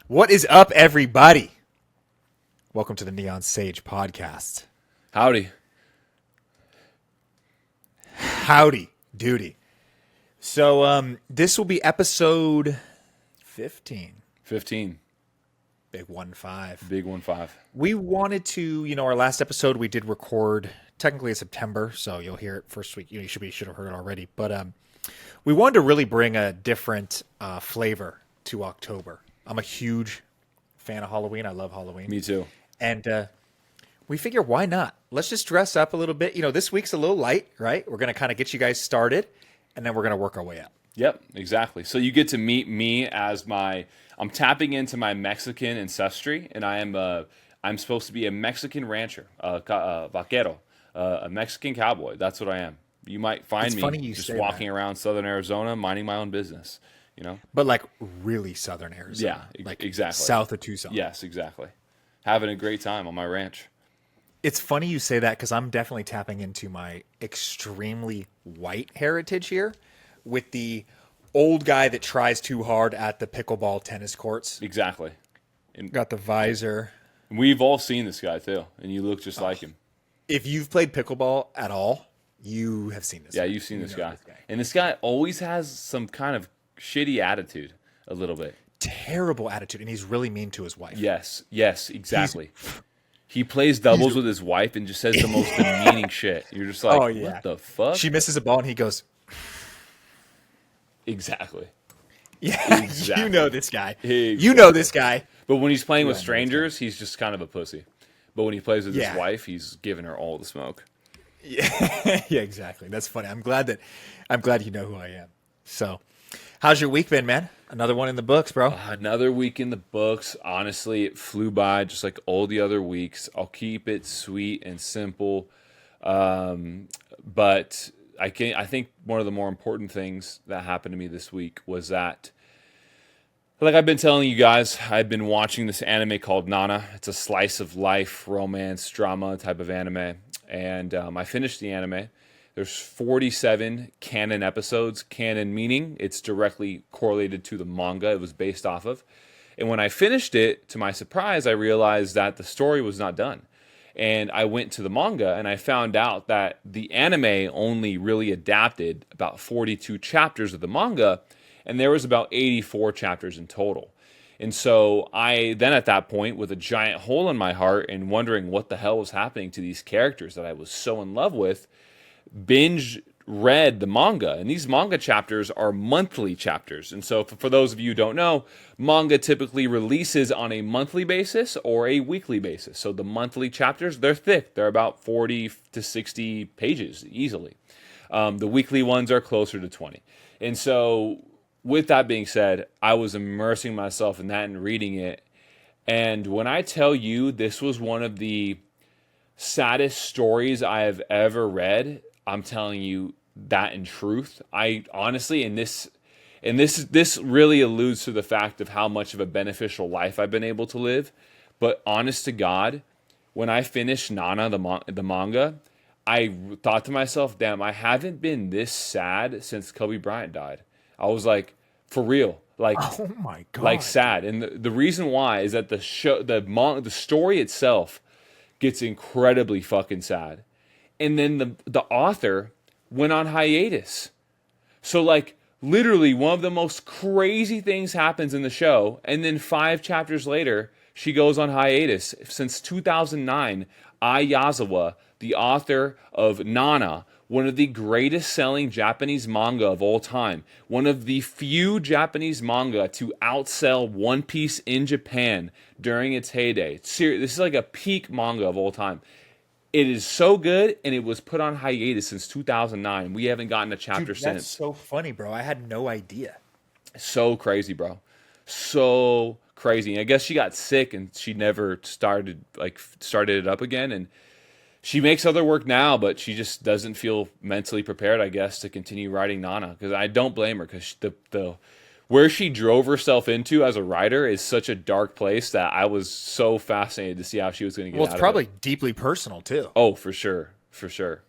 What is up, everybody? Welcome to the Neon Sage podcast. Howdy. Howdy doody. So, this will be episode 15. 15. Big 1-5. Big 1-5. We wanted to, our last episode we did record technically in September, so you'll hear it first week. You should have heard it already. But we wanted to really bring a different flavor to October. I'm a huge fan of Halloween. I love Halloween. Me too. And we figure, why not? Let's just dress up a little bit. This week's a little light, right? We're going to kind of get you guys started, and then we're going to work our way up. Yep, exactly. So you get to meet me as I'm tapping into my Mexican ancestry, and I'm supposed to be a Mexican rancher, vaquero, a Mexican cowboy. That's what I am. You might find me just walking around Southern Arizona, minding my own business. But like really Southern Arizona. Yeah, like exactly. South of Tucson. Yes, exactly. Having a great time on my ranch. It's funny you say that because I'm definitely tapping into my extremely white heritage here with the old guy that tries too hard at the pickleball tennis courts. Exactly. And got the visor. We've all seen this guy too, and you look just like him. If you've played pickleball at all, you have seen this guy. Yeah, you've seen this guy. And this guy always has some kind of shitty attitude, a little bit. Terrible attitude, and he's really mean to his wife. Yes, exactly. He plays doubles with his wife and just says the most demeaning shit. You're just like, what the fuck? She misses a ball, and he goes... Exactly. Yeah, exactly. You know this guy. Exactly. You know this guy. But when he's playing with strangers, he's just kind of a pussy. But when he plays with his wife, he's giving her all the smoke. Yeah, yeah, exactly. That's funny. I'm glad you know who I am. So, how's your week been, man? Another one in the books, bro. Another week in the books. Honestly, it flew by just like all the other weeks. I'll keep it sweet and simple. But I think one of the more important things that happened to me this week was that, like I've been telling you guys, I've been watching this anime called Nana. It's a slice of life, romance, drama type of anime. And I finished the anime. There's 47 canon episodes. Canon meaning it's directly correlated to the manga it was based off of. And when I finished it, to my surprise, I realized that the story was not done. And I went to the manga and I found out that the anime only really adapted about 42 chapters of the manga, and there was about 84 chapters in total. And so I then at that point, with a giant hole in my heart and wondering what the hell was happening to these characters that I was so in love with, binge read the manga. And these manga chapters are monthly chapters. And so for those of you who don't know, manga typically releases on a monthly basis or a weekly basis. So the monthly chapters, they're thick. They're about 40 to 60 pages easily. The weekly ones are closer to 20. And so with that being said, I was immersing myself in that and reading it. And when I tell you this was one of the saddest stories I have ever read, I'm telling you that in truth. I honestly, and this really alludes to the fact of how much of a beneficial life I've been able to live. But honest to God, when I finished Nana, the manga, I thought to myself, damn, I haven't been this sad since Kobe Bryant died. I was like, for real, like, oh my God, like sad. And the reason why is that the story itself gets incredibly fucking sad. And then the author went on hiatus. So like literally one of the most crazy things happens in the show, and then 5 chapters later, she goes on hiatus. Since 2009, Ai Yazawa, the author of Nana, one of the greatest selling Japanese manga of all time, one of the few Japanese manga to outsell One Piece in Japan during its heyday. This is like a peak manga of all time. It is so good, and it was put on hiatus since 2009. We haven't gotten a chapter since. That's so funny, bro. I had no idea. So crazy, bro. So crazy. And I guess she got sick, and she never started it up again. And she makes other work now, but she just doesn't feel mentally prepared, I guess, to continue writing Nana. Because I don't blame her, because the where she drove herself into as a writer is such a dark place that I was so fascinated to see how she was going to get out of it. Well, it's probably deeply personal, too. Oh, for sure. For sure.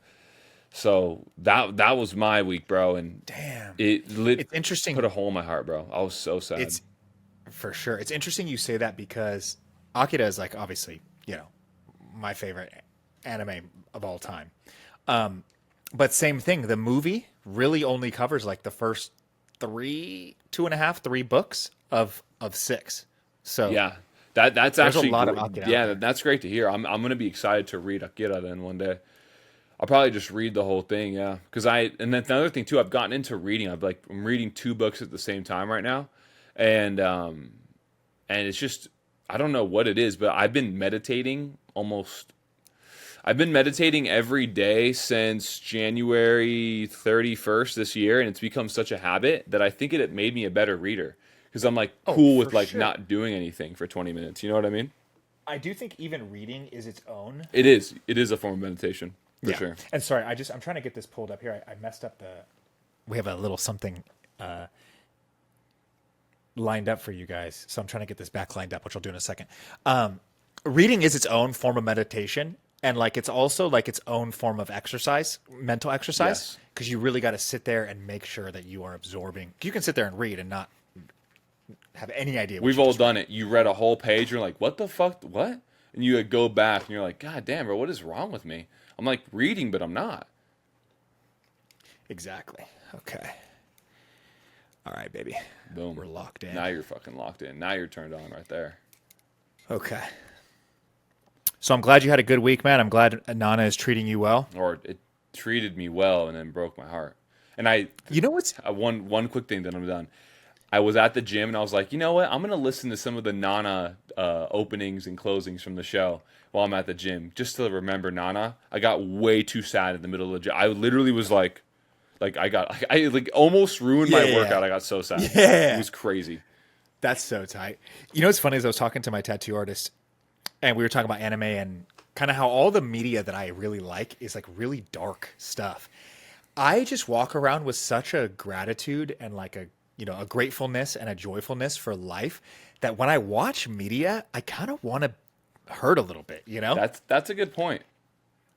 So that was my week, bro. And damn, it's interesting. Put a hole in my heart, bro. I was so sad. It's For sure. It's interesting you say that because Akira is like obviously, my favorite anime of all time. But same thing, the movie really only covers like the first two and a half, three books of six. So Yeah, that's there's a actually lot of Akira out yeah, there. that's great to hear. I'm gonna be excited to read Akira then one day. I'll probably just read the whole thing, yeah. Because and then another thing too, I've gotten into reading. I'm reading two books at the same time right now, and it's just I don't know what it is, but I've been meditating almost. I've been meditating every day since January 31st this year, and it's become such a habit that I think it made me a better reader because I'm like Oh, cool for with like sure. not doing anything for 20 minutes. You know what I mean? I do think even reading is its own. It is. It is a form of meditation for Yeah. sure. And sorry, I'm trying to get this pulled up here. I messed up we have a little something lined up for you guys. So I'm trying to get this back lined up, which I'll do in a second. Reading is its own form of meditation. And like it's also like its own form of exercise, mental exercise, Yes. because you really got to sit there and make sure that you are absorbing. You can sit there and read and not have any idea. What We've you all just done it. You read a whole page, you're like, what the fuck? What? And you go back and you're like, God damn, bro, what is wrong with me? I'm like reading, but I'm not. Exactly. Okay. All right, baby. Boom. We're locked in. Now you're fucking locked in. Now you're turned on right there. Okay. So I'm glad you had a good week, man. I'm glad Nana is treating you well. Or it treated me well and then broke my heart. And You know what's one quick thing, then I'm done. I was at the gym and I was like, you know what? I'm gonna listen to some of the Nana openings and closings from the show while I'm at the gym, just to remember Nana. I got way too sad in the middle of the gym. I literally was like I like almost ruined my Yeah. workout. I got so sad. Yeah. It was crazy. That's so tight. You know what's funny is I was talking to my tattoo artist and we were talking about anime and kind of how all the media that I really like is like really dark stuff. I just walk around with such a gratitude and like a gratefulness and a joyfulness for life that when I watch media, I kind of want to hurt a little bit. That's a good point.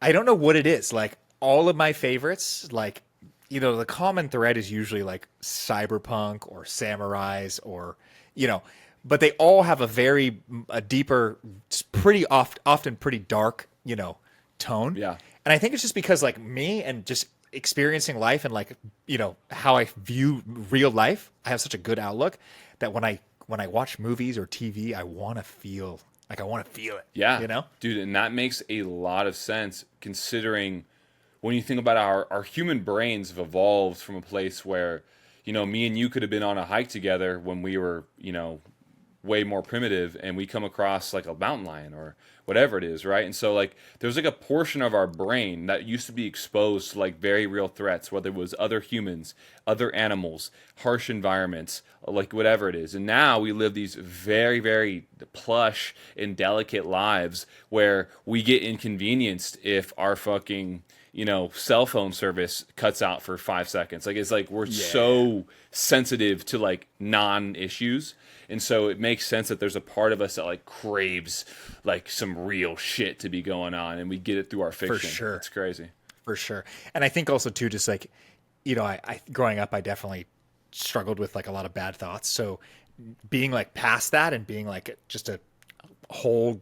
I don't know what it is. Like all of my favorites, like, the common thread is usually like cyberpunk or samurais or, but they all have a deeper, often pretty dark, tone. Yeah. And I think it's just because like me and just experiencing life and like, how I view real life, I have such a good outlook that when I watch movies or TV, I want to feel it. Yeah. Dude, and that makes a lot of sense considering when you think about our human brains have evolved from a place where, me and you could have been on a hike together when we were, way more primitive and we come across like a mountain lion or whatever it is, right? And so like there's like a portion of our brain that used to be exposed to like very real threats, whether it was other humans, other animals, harsh environments, like whatever it is. And now we live these very, very plush and delicate lives where we get inconvenienced if our fucking cell phone service cuts out for 5 seconds. Like it's like we're so sensitive to like non-issues. And so it makes sense that there's a part of us that like craves like some real shit to be going on, and we get it through our fiction. For sure. It's crazy. For sure. And I think also too, just like, I growing up, I definitely struggled with like a lot of bad thoughts. So being like past that and being like just a whole,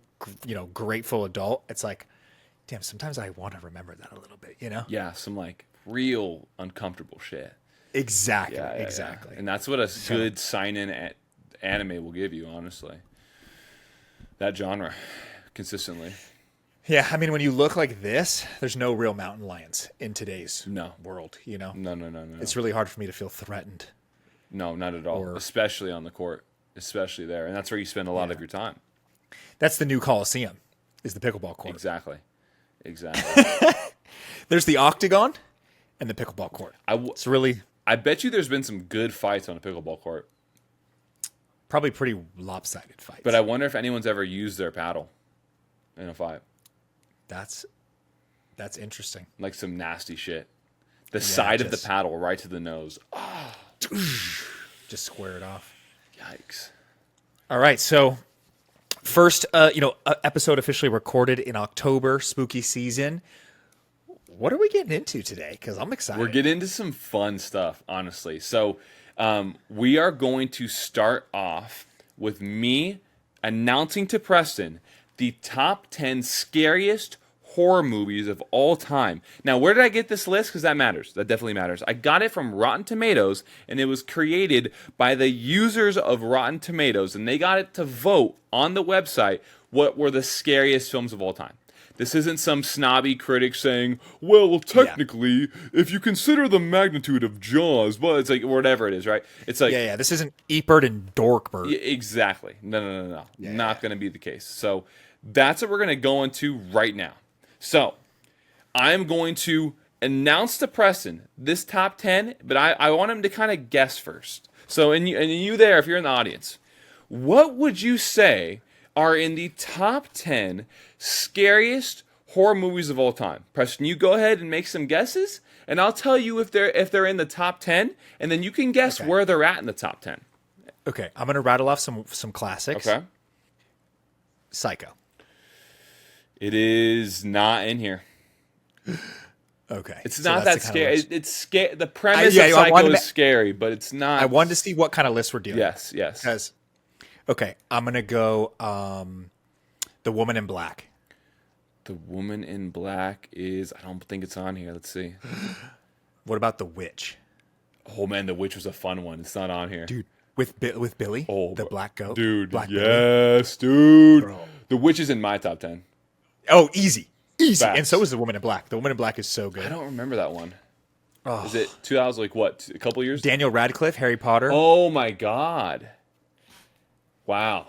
grateful adult, it's like, damn, sometimes I want to remember that a little bit. Yeah, some like real uncomfortable shit. Exactly. Yeah. Exactly. And that's what a good sign-in anime will give you, honestly. That genre, consistently. Yeah. I mean, when you look like this, there's no real mountain lions in today's world, No. It's really hard for me to feel threatened. No, not at all. Especially on the court, especially there. And that's where you spend a lot of your time. That's the new Coliseum, is the pickleball court. Exactly. There's the octagon and the pickleball court. It's really I bet you there's been some good fights on a pickleball court. probably pretty lopsided fights. But I wonder if anyone's ever used their paddle in a fight. That's interesting. Like some nasty shit. The side of the just- paddle right to the nose. Just square it off. Yikes. All right, so first, episode officially recorded in October, spooky season. What are we getting into today? Because I'm excited. We're getting into some fun stuff, honestly. So we are going to start off with me announcing to Preston the top 10 scariest horror movies of all time. Now, where did I get this list? Because that matters. That definitely matters. I got it from Rotten Tomatoes, and it was created by the users of Rotten Tomatoes, and they got it to vote on the website what were the scariest films of all time. This isn't some snobby critic saying, well, technically, if you consider the magnitude of Jaws, well, it's like whatever it is, right? It's like Yeah. This isn't Eepert and Dorkbert. exactly. No. Not going to be the case. So that's what we're going to go into right now. So I'm going to announce to Preston this top 10, but I want him to kind of guess first. So, and you there, if you're in the audience, what would you say are in the top 10 scariest horror movies of all time? Preston, you go ahead and make some guesses, and I'll tell you if they're in the top 10, and then you can guess where they're at in the top 10. Okay, I'm gonna rattle off some classics. Okay. Psycho. It is not in here. Okay, It's so not that's that the kind of scary. list. It's scary. The premise yeah, of I Psycho wanted is to- scary, but it's not. I wanted to see what kind of list we're doing. Yes. Because, okay, I'm gonna go. The Woman in Black. The Woman in Black is. I don't think it's on here. Let's see. What about The Witch? Oh man, The Witch was a fun one. It's not on here, Dude, with Billy, Oh, the black goat, dude. Black Billy. Yes, dude. Bro. The Witch is in my top 10. Oh, easy. Facts. And so is The Woman in Black. The Woman in Black is so good. I don't remember that one. Oh. Is it 2000? Like what? A couple years? Daniel Radcliffe, Harry Potter. Oh my god! Wow.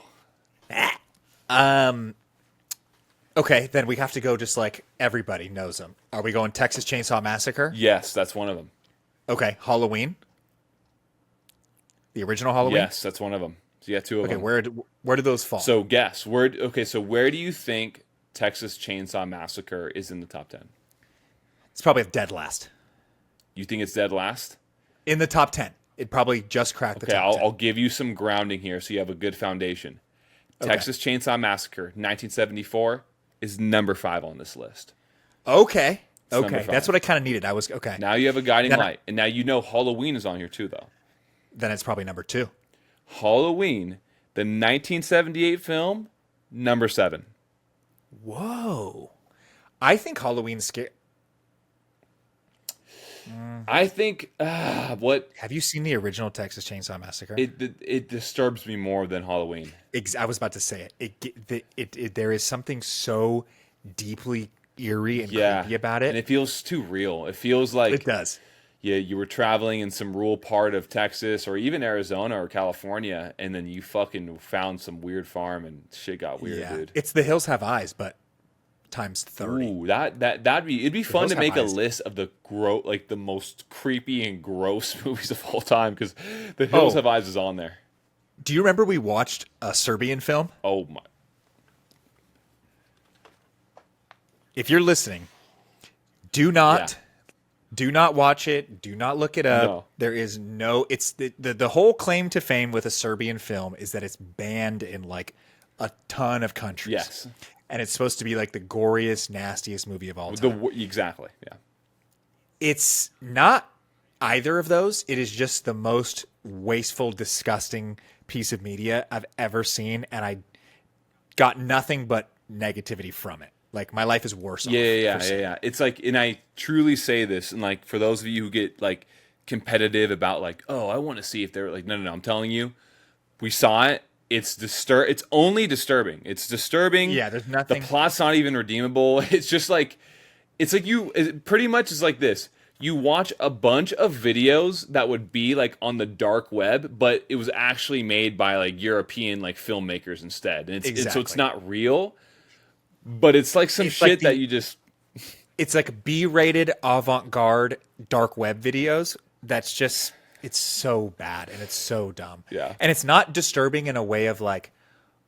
Okay, then we have to go just like everybody knows them. Are we going Texas Chainsaw Massacre? Yes, that's one of them. Okay, Halloween. The original Halloween. Yes, that's one of them. So you got two of Okay, them. where do those fall? So guess where? Okay, so where do you think Texas Chainsaw Massacre is in the top 10? It's probably dead last. You think it's dead last? In the top 10. It probably just cracked the Okay, top 10. I'll give you some grounding here so you have a good foundation. Okay. Texas Chainsaw Massacre, 1974, is number 5 on this list. Okay. number Okay. 5. That's what I kind of needed. I was okay. Now you have a guiding Then I- light. And now you know Halloween is on here too, though. Then it's probably number 2. Halloween, the 1978 film, number 7. Whoa. I think Halloween's scary. I think what Have you seen the original Texas Chainsaw Massacre? it disturbs me more than Halloween. I was about to say it. There is something so deeply eerie and creepy about it. And it feels too real. It feels like It does. you were traveling in some rural part of Texas or even Arizona or California, and then you fucking found some weird farm and shit got weird, Yeah. dude. It's The Hills Have Eyes, but times 30. Ooh, it'd be fun Hills to Have make a Eyes. list of the most creepy and gross movies of all time because The Hills Oh. Have Eyes is on there. Do you remember we watched a Serbian film? Oh my! If you're listening, do not watch it. Do not look it up. No. There is no. It's the whole claim to fame with a Serbian film is that it's banned in like a ton of countries. Yes. And it's supposed to be like the goriest, nastiest movie of all time. Exactly, yeah. It's not either of those. It is just the most wasteful, disgusting piece of media I've ever seen, and I got nothing but negativity from it. Like my life is worse. Yeah. It's like, and I truly say this, and like for those of you who get like competitive about like, oh, I want to see if they're like, no. I'm telling you, we saw it. It's It's only disturbing. It's disturbing. Yeah, there's nothing. The plot's not even redeemable. It's just like, it pretty much is like this. You watch a bunch of videos that would be like on the dark web, but it was actually made by like European like filmmakers instead. And so it's not real, but it's like some shit that you just. It's like B-rated avant-garde dark web videos. That's just. It's so bad and it's so dumb. Yeah. And it's not disturbing in a way of like,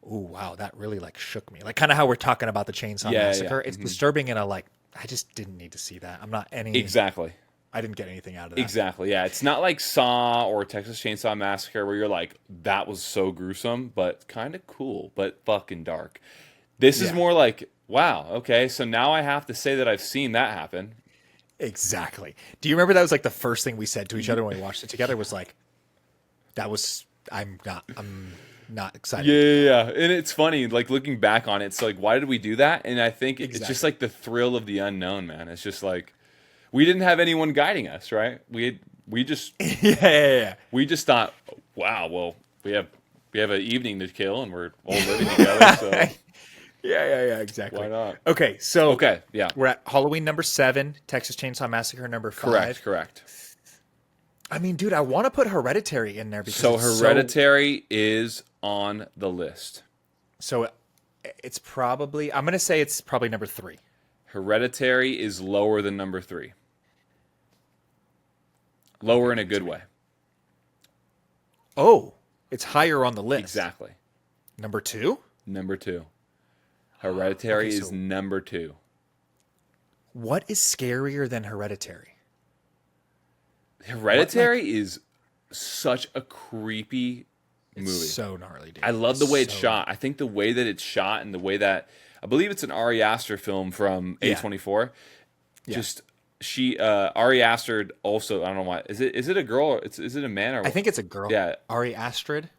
ooh, wow, that really like shook me. Like kind of how we're talking about the Chainsaw Massacre. It's disturbing in a like, I just didn't need to see that. I'm not any. Exactly. I didn't get anything out of that. Exactly. Yeah. It's not like Saw or Texas Chainsaw Massacre where you're like, that was so gruesome, but kind of cool, but fucking dark. This is more like, wow, okay, so now I have to say that I've seen that happen. Exactly. Do you remember that was like the first thing we said to each other when we watched it together was like, I'm not excited. Yeah. And it's funny, like looking back on it, it's like, why did we do that? And I think it's just like the thrill of the unknown, man. It's just like we didn't have anyone guiding us, right? We just we just thought, wow, well, we have an evening to kill, and we're all living together, so Yeah, exactly. why not? Okay, so Okay, yeah, we're at Halloween number 7, Texas Chainsaw Massacre number 5. correct. I mean, dude, I want to put Hereditary in there because So it's Hereditary is on the list. So it's probably, I'm gonna say it's probably number 3. Hereditary is lower than number 3. Lower in a good way. Oh, it's higher on the list. Exactly. Number 2. Number 2. Hereditary Okay, is so- number 2. What is scarier than Hereditary? Hereditary is such a creepy movie. It's so gnarly, dude. I love the way it's So- shot. I think the way that it's shot and the way that I believe it's an Ari Aster film from Yeah. A24. Yeah. Just Ari Aster also, I don't know why. Is it a girl or is it a man or I think it's a girl. Yeah. Ari Astrid.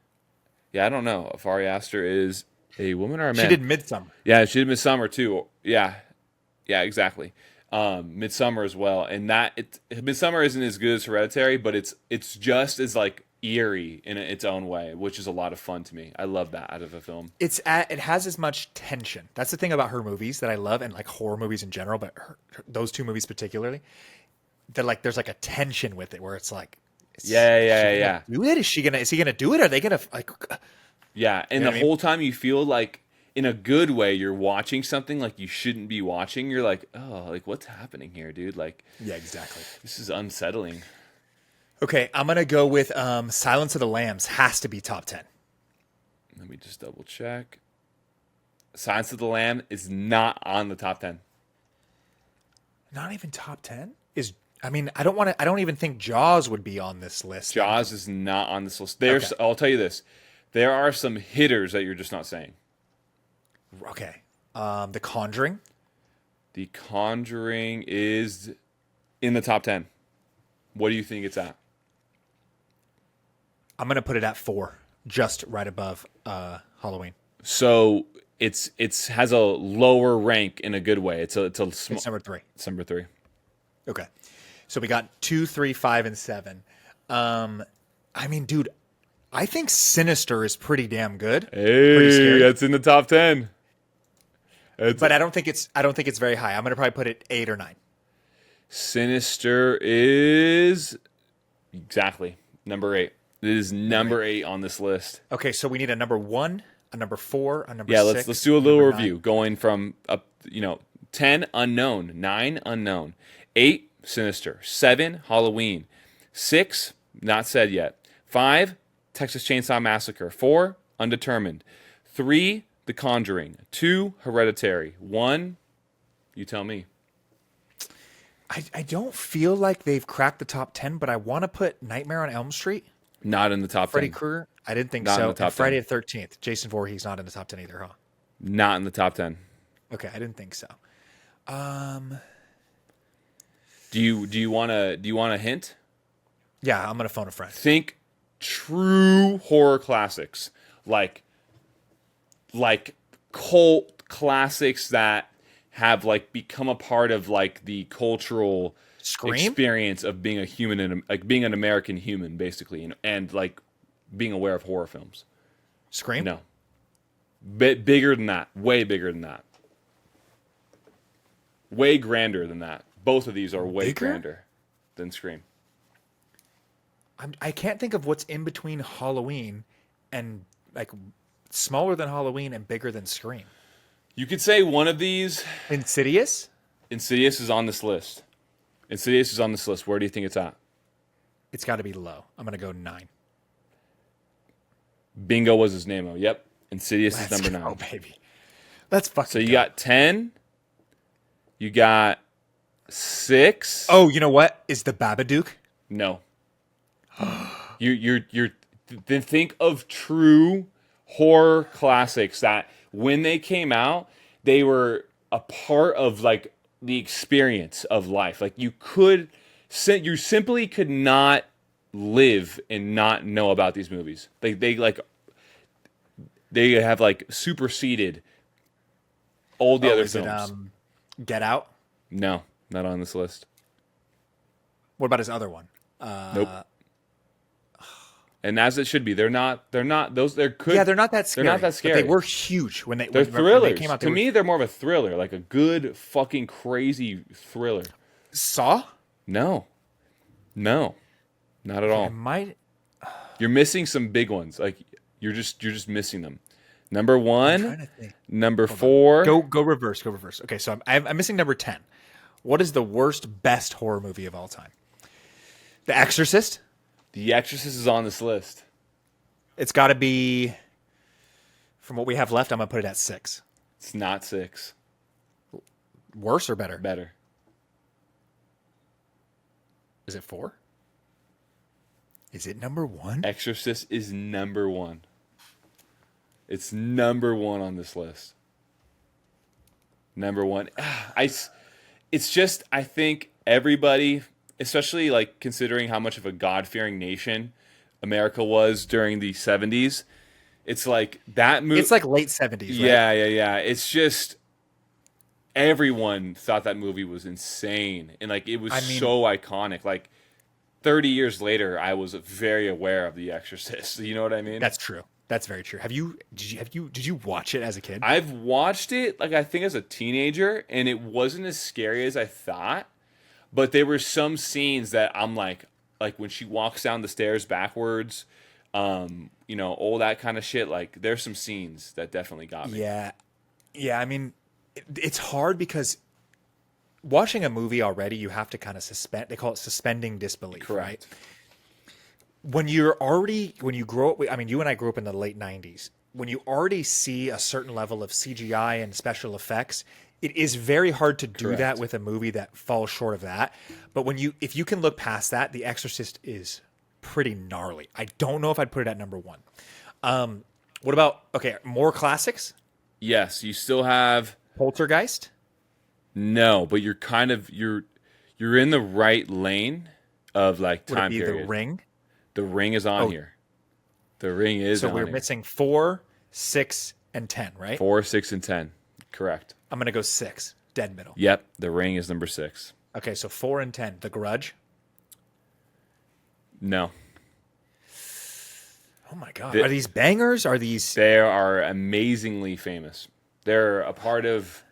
Yeah, I don't know if Ari Aster is a woman or a man. She did Midsummer. Yeah, she did Midsummer too. Yeah, exactly. Midsummer as well, and Midsummer isn't as good as Hereditary, but it's just as like eerie in its own way, which is a lot of fun to me. I love that out of a film. It has as much tension. That's the thing about her movies that I love, and like horror movies in general, but those two movies particularly. That like there's like a tension with it where it's like, Yeah. Do it? Is he gonna do it? Are they gonna like? Yeah, and the whole time you feel like, in a good way, you're watching something like you shouldn't be watching. You're like, oh, like what's happening here, dude? Like, Yeah, exactly. this is unsettling. Okay, I'm gonna go with Silence of the Lambs. Has to be top 10. Let me just double check. Silence of the Lamb is not on the top 10. Not even top 10 is. I mean, I don't even think Jaws would be on this list. Jaws is not on this list. There's, Okay. I'll tell you this. There are some hitters that you're just not saying. Okay. The Conjuring. The Conjuring is in the top 10. What do you think it's at? I'm gonna put it at 4, just right above Halloween. So it's has a lower rank in a good way. It's small. It's number 3. It's number 3. Okay. So we got 2, 3, 5, and 7. I mean, dude, I think Sinister is pretty damn good. Pretty Hey, scary. that's in the top 10. But I don't think it's very high. I'm gonna probably put it 8 or 9. Sinister is exactly number 8. It is number 8 on this list. Okay, so we need a number 1, a number 4, a number Yeah, 6. let's do a little number 9. review going from 10 unknown, 9 unknown, 8 Sinister, 7 Halloween, 6 not said yet, 5 Texas Chainsaw Massacre, 4 Undetermined, 3 The Conjuring, 2 Hereditary, 1 you tell me. I don't feel like they've cracked the top 10, but I want to put Nightmare on Elm Street. Not in the top Freddy 10. Krueger. I didn't think Not in so. the top And Friday 10. the 13th. Jason Voorhees not in the top 10 either, huh? Not in the top 10. Okay, I didn't think so. Do you want a hint? Yeah, I'm gonna phone a friend. Think true horror classics, like cult classics that have like become a part of like the cultural Scream? experience of being a human and like being an American human, basically, and like being aware of horror films. Scream? No, bit bigger than that, way bigger than that, way grander than that. Both of these are way Bigger? grander than Scream. I can't think of what's in between Halloween and like smaller than Halloween and bigger than Scream. You could say one of these. Insidious? Insidious is on this list. Insidious is on this list. Where do you think it's at? It's got to be low. I'm gonna go 9. Bingo was his name. Yep. Insidious is Let's number go, 9. baby. Let's fucking. So you go. got 10. You got 6. Oh, you know what? Is the Babadook? No. You're then think of true horror classics that when they came out, they were a part of like the experience of life. Like you simply could not live and not know about these movies. They like They have like superseded all the other Is it films. Get Out? No, not on this list. What about his other one? Nope. And as it should be, they're not. Those. They're good. Yeah, they're not that scary. They're not that scary. But they were huge when They're when thrillers. they came out. To me, they're more of a thriller, like a good fucking crazy thriller. Saw? No, not at all. I might. You're missing some big ones. Like you're just missing them. Number I'm one, trying to think. number four. Go reverse. Go reverse. Okay, so I'm missing number 10. What is the worst, best horror movie of all time? The Exorcist? The Exorcist is on this list. It's got to be. From what we have left, I'm gonna put it at 6. It's not 6. Worse or better? Better. Is it 4? Is it number 1? Exorcist is number 1. It's number 1 on this list. Number 1. It's just, I think everybody, especially like considering how much of a God-fearing nation America was during the 70s, it's like that movie. It's like late 70s, right? Yeah. It's just everyone thought that movie was insane, and like it was so iconic. Like 30 years later, I was very aware of The Exorcist. You know what I mean? That's true. That's very true. Did you watch it as a kid? I've watched it, like I think as a teenager, and it wasn't as scary as I thought. But there were some scenes that I'm like when she walks down the stairs backwards, all that kind of shit. Like there's some scenes that definitely got me. Yeah. I mean, it's hard because watching a movie already, you have to kind of suspend. They call it suspending disbelief, Correct. right? When you grow up, I mean, you and I grew up in the late 90s. When you already see a certain level of CGI and special effects, it is very hard to do that with a movie that falls short of that. But if you can look past that, The Exorcist is pretty gnarly. I don't know if I'd put it at number 1. What about, more classics? Yes, you still have Poltergeist? no, but you're kind of you're in the right lane of like Would time it be period. The Ring? The Ring is on here. The Ring is on So we're here. missing 4, 6, and 10, right? 4, 6, and 10. Correct. I'm going to go 6. Dead middle. Yep, The Ring is number 6. Okay, so 4 and 10. The Grudge? No. Oh my God. Are these bangers? Are these... They are amazingly famous. They're a part of...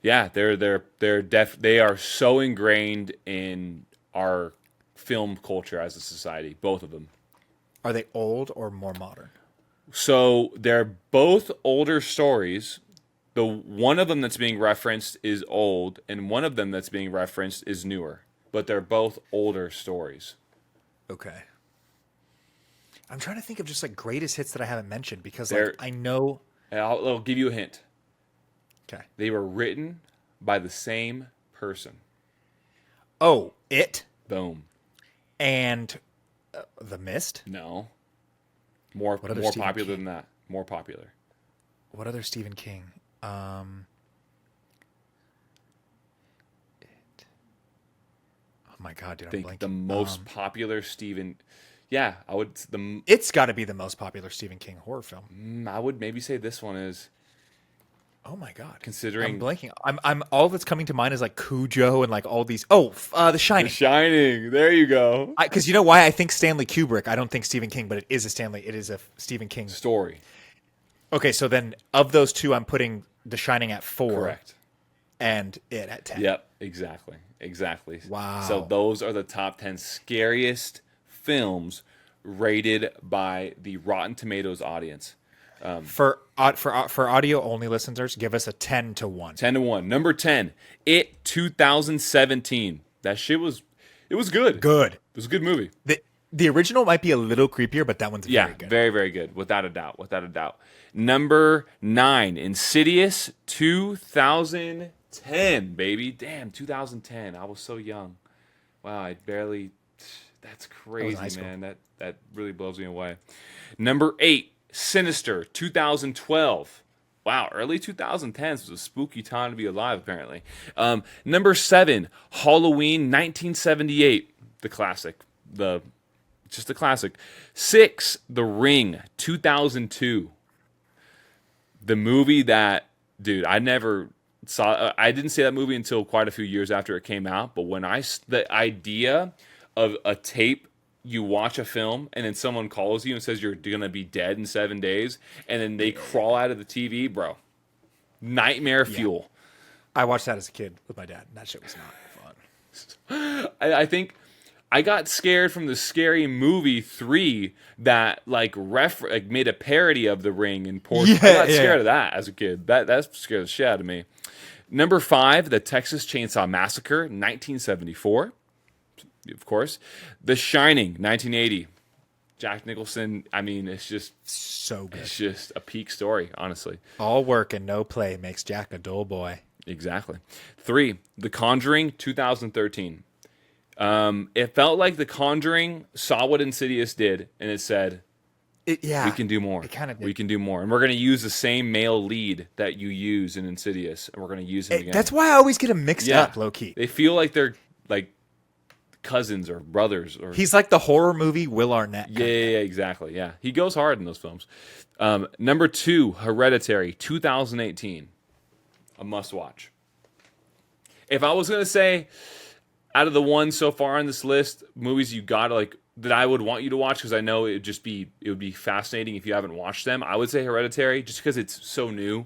Yeah, they are so ingrained in our film culture as a society, both of them. Are they old or more modern? So they're both older stories. The one of them that's being referenced is old, and one of them that's being referenced is newer. But they're both older stories. Okay. I'm trying to think of just like greatest hits that I haven't mentioned because I know... And I'll give you a hint. Okay. They were written by the same person. Oh, It Boom. and The Mist? No. More other more Stephen popular King? than that. More popular. What other Stephen King? It. Oh my God, dude, I I'm think blanking. the most popular Stephen... Yeah, I would... It's got to be the most popular Stephen King horror film. I would maybe say this one is... Oh my God! Considering... I'm blanking. I'm all that's coming to mind is like Cujo and like all these. Oh, The Shining. The Shining. There you go. Because you know why I think Stanley Kubrick. I don't think Stephen King, but it is a Stephen King Story. Okay, so then of those two, I'm putting The Shining at 4. Correct. And It at 10. Yep, exactly. Wow. So those are the top 10 scariest films rated by the Rotten Tomatoes audience. For audio only listeners, give us a 10 to 1. 10-1. Number 10, It 2017. That shit was good. Good. It was a good movie. The original might be a little creepier, but that one's very good. Very, very good. Without a doubt. Number 9, Insidious 2010, baby. Damn, 2010. I was so young. Wow, that's crazy, man. That really blows me away. Number 8, Sinister 2012. Wow, early 2010s was a spooky time to be alive, apparently. Number 7, Halloween 1978. The classic. Just a classic. 6, The Ring 2002. the movie that, dude, I never saw. I didn't see that movie until quite a few years after it came out. But when the idea of a tape, you watch a film and then someone calls you and says you're gonna be dead in 7 days, and then they crawl out of the TV, bro. Nightmare fuel. I watched that as a kid with my dad, and that shit was not fun. I think I got scared from the Scary Movie 3 that like made a parody of The Ring and poured. I got scared of that as a kid. That scared the shit out of me. Number 5, The Texas Chainsaw Massacre, 1974. Of course. The Shining, 1980. Jack Nicholson, I mean, it's just so good. It's just a peak story, honestly. All work and no play makes Jack a dull boy. Exactly. 3, The Conjuring, 2013. It felt like The Conjuring saw what Insidious did, and it said, we can do more. We can do more. And we're going to use the same male lead that you use in Insidious, and we're going to use him again. That's why I always get him mixed up, low-key. They feel like they're like cousins or brothers. Or he's like the horror movie Will Arnett. Yeah, exactly. Yeah. He goes hard in those films. Number 2, Hereditary, 2018. A must-watch. If I was going to say, out of the ones so far on this list, movies you got to like that I would want you to watch because I know it would be fascinating if you haven't watched them. I would say Hereditary just because it's so new,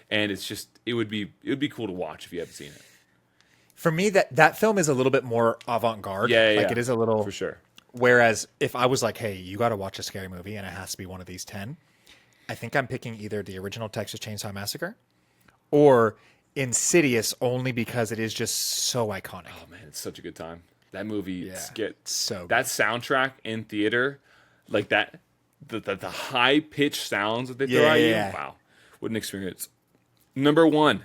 and it would be cool to watch if you haven't seen it. For me, that film is a little bit more avant-garde. It is a little for sure. Whereas if I was like, hey, you got to watch a scary movie and it has to be one of these 10, I think I'm picking either the original Texas Chainsaw Massacre or Insidious, only because it is just so iconic. Oh man, it's such a good time. That movie, so that soundtrack in theater, like that, the high pitched sounds that they throw at you. Wow, what an experience. Number 1,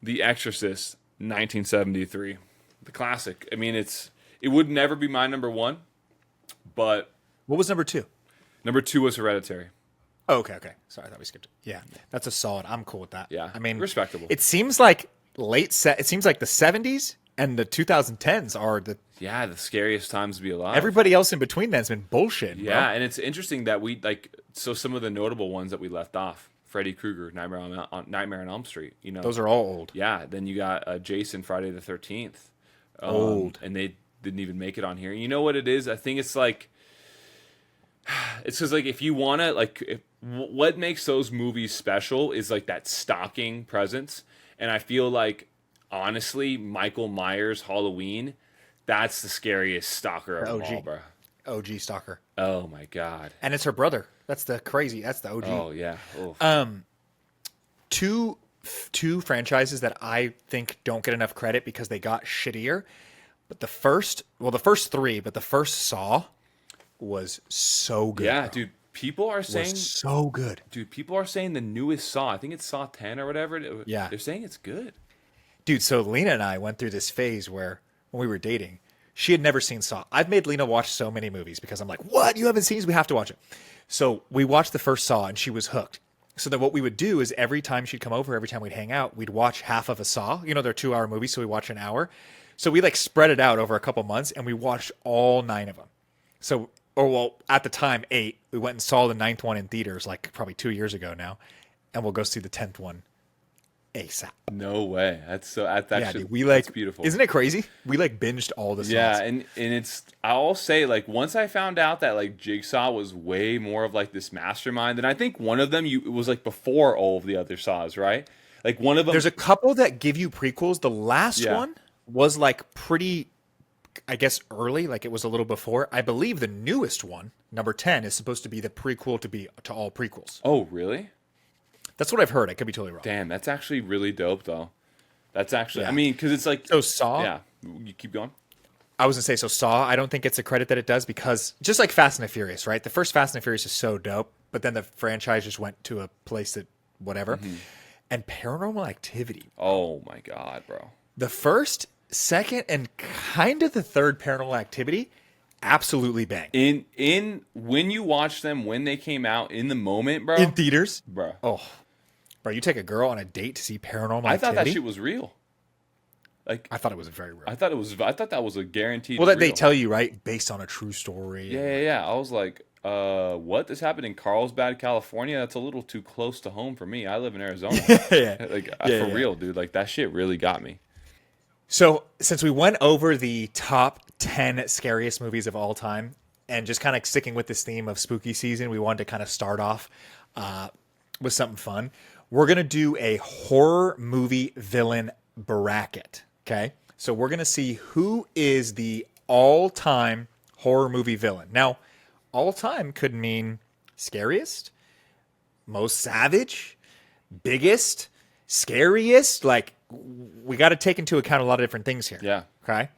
The Exorcist, 1973, the classic. I mean, it would never be my number 1, but what was number 2? Number 2 was Hereditary. Oh, okay. Sorry, I thought we skipped it. Yeah, that's a solid. I'm cool with that. Yeah, I mean, respectable. It seems like it seems like the 70s and the 2010s are the scariest times to be alive. Everybody else in between then's been bullshit. Yeah, and it's interesting that we some of the notable ones that we left off: Freddy Krueger, Nightmare on Elm Street. You know, those are all old. Yeah, then you got Jason, Friday the 13th. Old, and they didn't even make it on here. You know what it is? I think it's like. It's because, like, if you want to, what makes those movies special is, like, that stalking presence. And I feel like, honestly, Michael Myers' Halloween, that's the scariest stalker of them all, bro. OG stalker. Oh, my God. And it's her brother. That's the OG. Oh, yeah. Oof. Two franchises that I think don't get enough credit because they got shittier. But the first 3, but the first Saw was so good. Yeah, bro. dude. People are saying so good. Dude, people are saying the newest Saw, I think it's Saw 10 or whatever. Yeah. They're saying it's good. Dude, so Lena and I went through this phase where when we were dating, she had never seen Saw. I've made Lena watch so many movies because I'm like, what? You haven't seen these? We have to watch it. So we watched the first Saw and she was hooked. So then what we would do is every time she'd come over, every time we'd hang out, we'd watch half of a Saw. You know, they're 2-hour movies, so we watch an hour. So we spread it out over a couple months and we watched all 9 of them. So at the time, 8. We went and saw the 9th one in theaters, probably 2 years ago now, and we'll go see the 10th one ASAP. No way. That's dude, that's beautiful. Isn't it crazy? We binged all the songs. Yeah, and it's, I'll say, once I found out that Jigsaw was way more of this mastermind, and I think one of them it was before all of the other Saws, right? One of them. There's a couple that give you prequels. The last one was pretty, I guess, early, it was a little before. I believe the newest one, number 10, is supposed to be the prequel to all prequels. Oh, really? That's what I've heard. I could be totally wrong. Damn, that's actually really dope, though. That's actually, I mean, because it's So Saw? Yeah, you keep going. I was going to say, so Saw, I don't think it's a credit that it does because, just like Fast and the Furious, right? The first Fast and the Furious is so dope, but then the franchise just went to a place that, whatever. Mm-hmm. And Paranormal Activity. Oh, my God, bro. The first, second, and kind of the third Paranormal Activity absolutely bang. In when you watch them when they came out in the moment, bro. In theaters? Bro. Oh. Bro, you take a girl on a date to see Paranormal Activity? I thought that shit was real. I thought it was very real. I thought that was a guaranteed. Well, that they tell you, right? Based on a true story. Yeah. I was like, What? This happened in Carlsbad, California? That's a little too close to home for me. I live in Arizona. Yeah. Like, Yeah, for yeah. real, dude. Like, that shit really got me. So, since we went over the top 10 scariest movies of all time, and just kind of sticking with this theme of spooky season, we wanted to kind of start off with something fun. We're going to do a horror movie villain bracket. Okay. So, we're going to see who is the all time horror movie villain. Now, all time could mean scariest, most savage, biggest, scariest. Like, we got to take into account a lot of different things here. Yeah. Okay.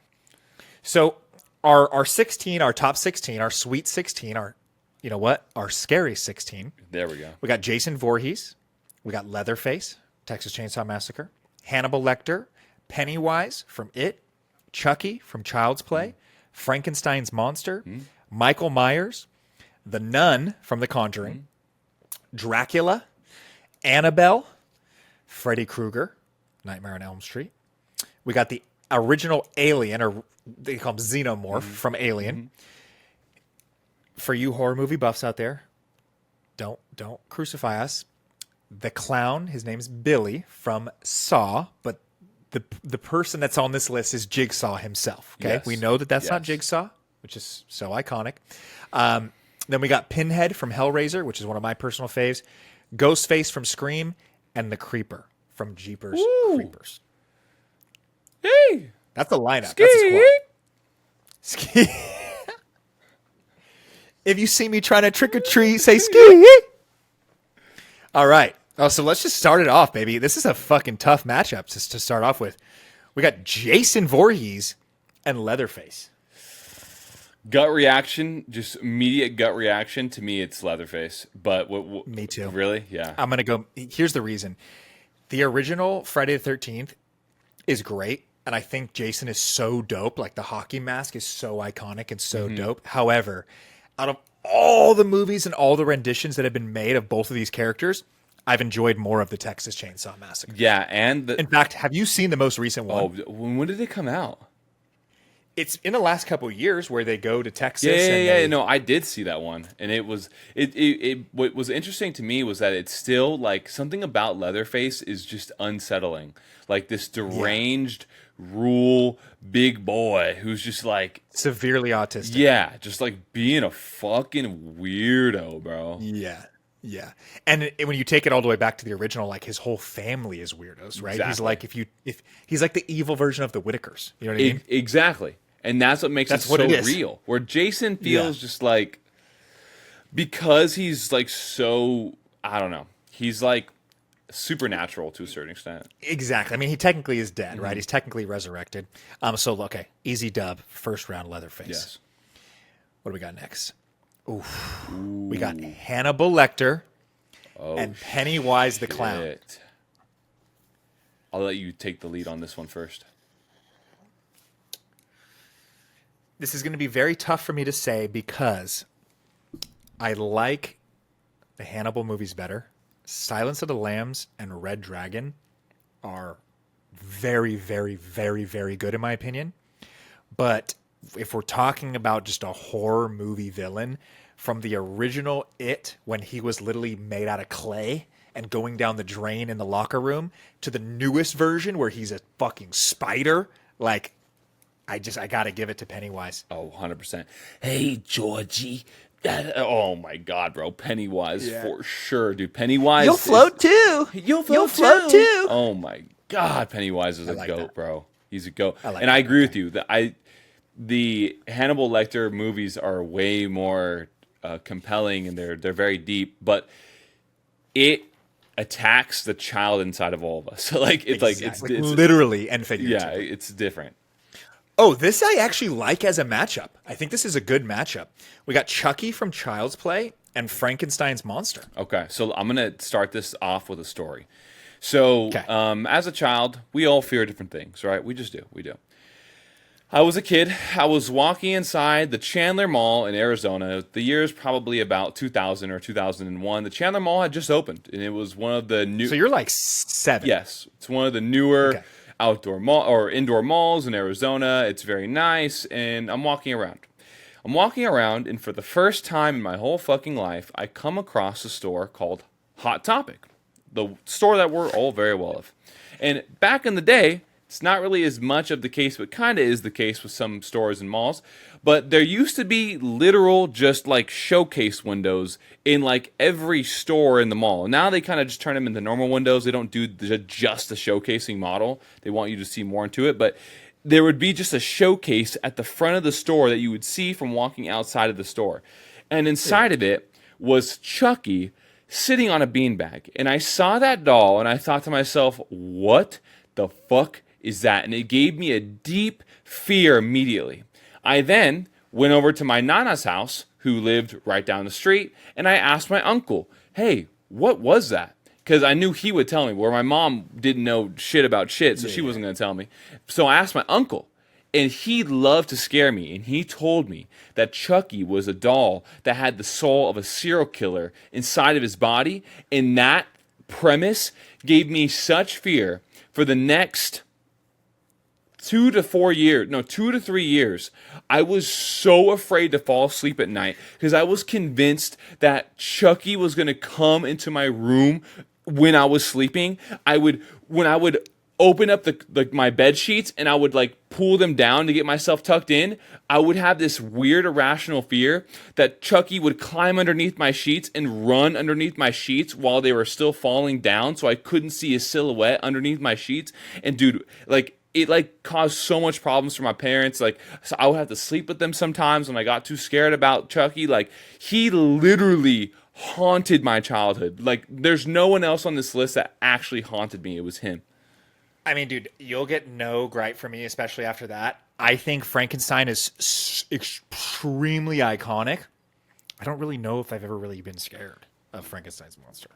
So our 16, our top 16, our sweet 16, our, you know what? Our scary 16. There we go. We got Jason Voorhees. We got Leatherface, Texas Chainsaw Massacre, Hannibal Lecter, Pennywise from It, Chucky from Child's Play, Frankenstein's Monster, Michael Myers, The Nun from The Conjuring, Dracula, Annabelle, Freddy Krueger, Nightmare on Elm Street. We got the original Alien, or they call him Xenomorph from Alien. For you horror movie buffs out there, don't crucify us. The clown, his name's Billy from Saw, but the person that's on this list is Jigsaw himself. Okay, Yes. we know that that's not Yes. Jigsaw, which is so iconic. Then we got Pinhead from Hellraiser, which is one of my personal faves. Ghostface from Scream, and the Creeper from Jeepers Creepers. Hey! That's a lineup. That's a squad. Ski. If you see me trying to trick or treat, say ski. All right. Oh, so let's just start it off, baby. This is a fucking tough matchup to start off with. We got Jason Voorhees and Leatherface. Gut reaction, just immediate gut reaction. To me, it's Leatherface. But Me too. Really? Yeah. I'm going to go. Here's the reason. The original Friday the 13th is great. And I think Jason is so dope. Like, the hockey mask is so iconic and so dope. However, out of all the movies and all the renditions that have been made of both of these characters, I've enjoyed more of the Texas Chainsaw Massacre. Yeah, and In fact, have you seen the most recent one? when did it come out? It's in the last couple of years where they go to Texas. Yeah. and No, I did see that one, and it was it. What was interesting to me was that it's still like something about Leatherface is just unsettling. Like this deranged, rule big boy who's just like severely autistic. yeah, just like being a fucking weirdo, bro. Yeah. Yeah. And when you take it all the way back to the original, like, his whole family is weirdos, right? He's Exactly. like, if he's like the evil version of the Whitakers. You know what I mean? Exactly, and that's what makes That's it what so it is. real. Where Jason feels just like because he's like so I don't know. He's like supernatural to a certain extent. Exactly. I mean, he technically is dead, right? He's technically resurrected. So, okay, easy dub, first round Leatherface. Yes. What do we got next? Oof. We got Hannibal Lecter and Pennywise the Clown. Shit. I'll let you take the lead on this one first. This is going to be very tough for me to say because I like the Hannibal movies better. Silence of the Lambs and Red Dragon are very, very, very, very good in my opinion. But if we're talking about just a horror movie villain, from the original It, when he was literally made out of clay and going down the drain in the locker room, to the newest version where he's a fucking spider, like, I gotta give it to Pennywise. Oh, 100%. Hey, Georgie. Oh my God, bro. Pennywise for sure, dude. Pennywise. You'll float too. You'll float float too. Oh my God, Pennywise is a like goat, that. bro. He's a goat. like And I that. agree with you. The Hannibal Lecter movies are way more compelling and they're very deep, but it attacks the child inside of all of us. Like it's Exactly. it's Literally and figuratively. yeah, it's different. Oh, this I actually like as a matchup. I think this is a good matchup. We got Chucky from Child's Play and Frankenstein's Monster. Okay, so I'm gonna start this off with a story. So, Okay. As a child, we all fear different things, right? We just do. We do. I was a kid. I was walking inside the Chandler Mall in Arizona. The year is probably about 2000 or 2001. The Chandler Mall had just opened, and it was one of the new. So you're like 7. Yes, it's one of the newer Okay. outdoor mall or indoor malls in Arizona. It's very nice, and I'm walking around. I'm walking around, and for the first time in my whole fucking life, I come across a store called Hot Topic, the store that we're all very well of. And back in the day, it's not really as much of the case, but kind of is the case with some stores and malls. But there used to be literal just like showcase windows in like every store in the mall. Now they kind of just turn them into normal windows. They don't do just the showcasing model. They want you to see more into it. But there would be just a showcase at the front of the store that you would see from walking outside of the store. And inside of it was Chucky sitting on a beanbag. And I saw that doll and I thought to myself, what the fuck is that? And it gave me a deep fear immediately. I then went over to my Nana's house, who lived right down the street, and I asked my uncle, hey, what was that? Because I knew he would tell me, where my mom didn't know shit about shit, so she wasn't going to tell me. So I asked my uncle, and he loved to scare me, and he told me that Chucky was a doll that had the soul of a serial killer inside of his body, and that premise gave me such fear for the next 2 to 3 years, I was so afraid to fall asleep at night because I was convinced that Chucky was going to come into my room when I was sleeping. When I would open up my bed sheets and I would like pull them down to get myself tucked in, I would have this weird irrational fear that Chucky would climb underneath my sheets and run underneath my sheets while they were still falling down, so I couldn't see his silhouette underneath my sheets. And dude, like, it like caused so much problems for my parents. Like, so I would have to sleep with them sometimes when I got too scared about Chucky. Like, he literally haunted my childhood. Like, there's no one else on this list that actually haunted me. It was him. I mean, dude, you'll get no gripe from me, especially after that. I think Frankenstein is extremely iconic. I don't really know if I've ever really been scared of Frankenstein's monster.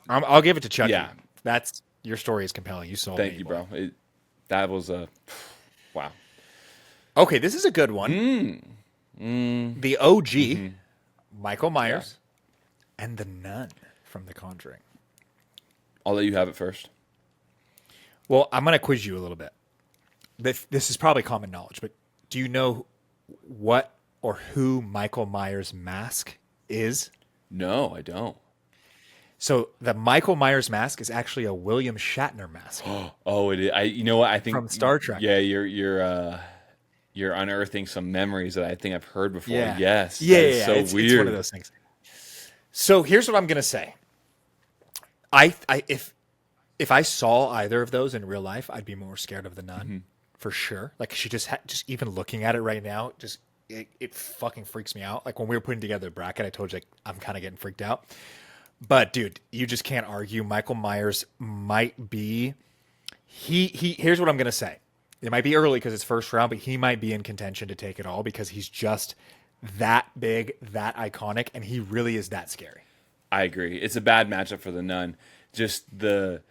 I'll give it to Chucky. Yeah. Your story is compelling. You sold Thank me, you, boy. bro. That was a wow. Okay, this is a good one. The OG, Michael Myers, and the Nun from The Conjuring. I'll let you have it first. Well, I'm going to quiz you a little bit. This is probably common knowledge, but do you know what or who Michael Myers' mask is? No, I don't. So the Michael Myers mask is actually a William Shatner mask. Oh, it is. You know what? I think from Star Trek. Yeah, you're unearthing some memories that I think I've heard before. Yeah. Yes. Yeah, so it's weird. one of those things. So here's what I'm gonna say. If I saw either of those in real life, I'd be more scared of the Nun for sure. Like she just even looking at it right now, it fucking freaks me out. Like when we were putting together the bracket, I told you I'm kind of getting freaked out. But dude, you just can't argue. Michael Myers might be here's what I'm gonna say. It might be early because it's first round, but he might be in contention to take it all because he's just that big, that iconic, and he really is that scary. I agree. It's a bad matchup for the Nun. Just the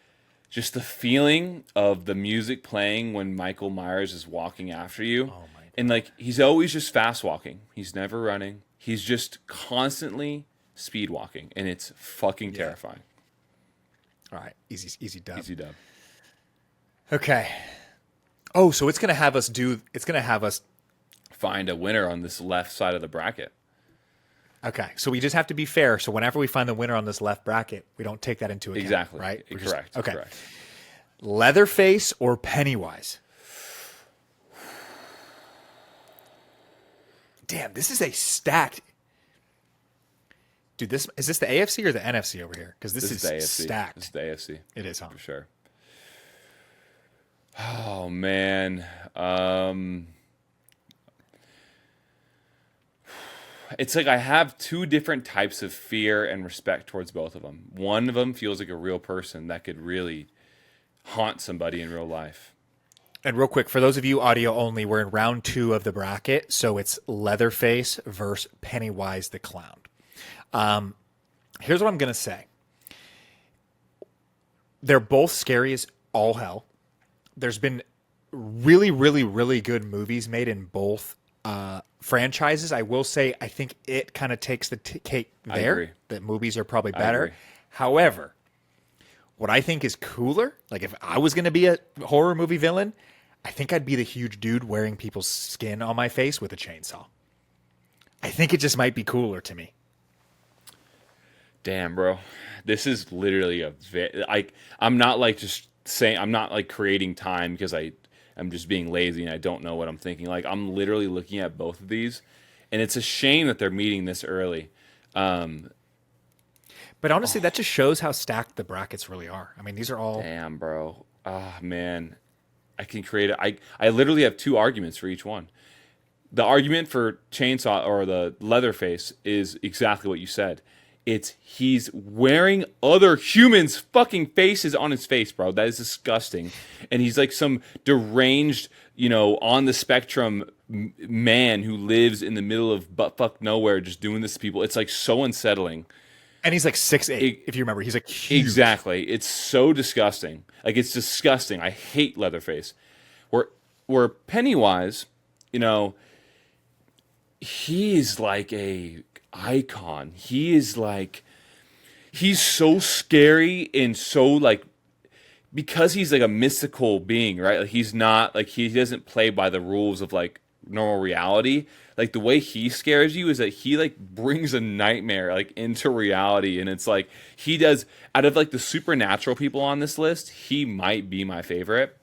feeling of the music playing when Michael Myers is walking after you. Oh my God. And like he's always just fast walking. He's never running. He's just constantly speed walking, and it's fucking terrifying. All right, easy dub. Easy dub. Okay. Oh, so it's gonna have us find a winner on this left side of the bracket. Okay, so we just have to be fair. So whenever we find the winner on this left bracket, we don't take that into account. Exactly. Right? Correct. Okay. Correct. Leatherface or Pennywise? Damn, this is a stacked. Dude, is this the AFC or the NFC over here? Because this is the AFC. stacked. This is the AFC. It is, huh? For sure. Oh man. It's like I have two different types of fear and respect towards both of them. One of them feels like a real person that could really haunt somebody in real life. And real quick, for those of you audio only, we're in round 2 of the bracket, so it's Leatherface versus Pennywise the Clown. Here's what I'm going to say. They're both scary as all hell. There's been really, really, really good movies made in both franchises. I will say I think it kind of takes the cake there. I agree. The movies are probably better. However, what I think is cooler, like if I was going to be a horror movie villain, I think I'd be the huge dude wearing people's skin on my face with a chainsaw. I think it just might be cooler to me. Damn, bro. This is literally I'm not like just saying, I'm not like creating time because I'm just being lazy and I don't know what I'm thinking. Like, I'm literally looking at both of these, and it's a shame that they're meeting this early. But honestly, that just shows how stacked the brackets really are. I mean, these are all. Damn, bro. Ah, man. I can create it. I literally have two arguments for each one. The argument for Chainsaw or the Leatherface is exactly what you said. It's he's wearing other humans' fucking faces on his face, bro. That is disgusting. And he's like some deranged, on the spectrum man who lives in the middle of buttfuck nowhere just doing this to people. It's like so unsettling. And he's like 6'8", if you remember. He's like huge. Exactly. It's so disgusting. Like, it's disgusting. I hate Leatherface. Where Pennywise, he's like a icon. He's so scary and so like, because he's like a mystical being, right? Like, he's not like, he doesn't play by the rules of like normal reality. Like, the way he scares you is that he like brings a nightmare like into reality, and it's like he does. Out of like the supernatural people on this list, he might be my favorite.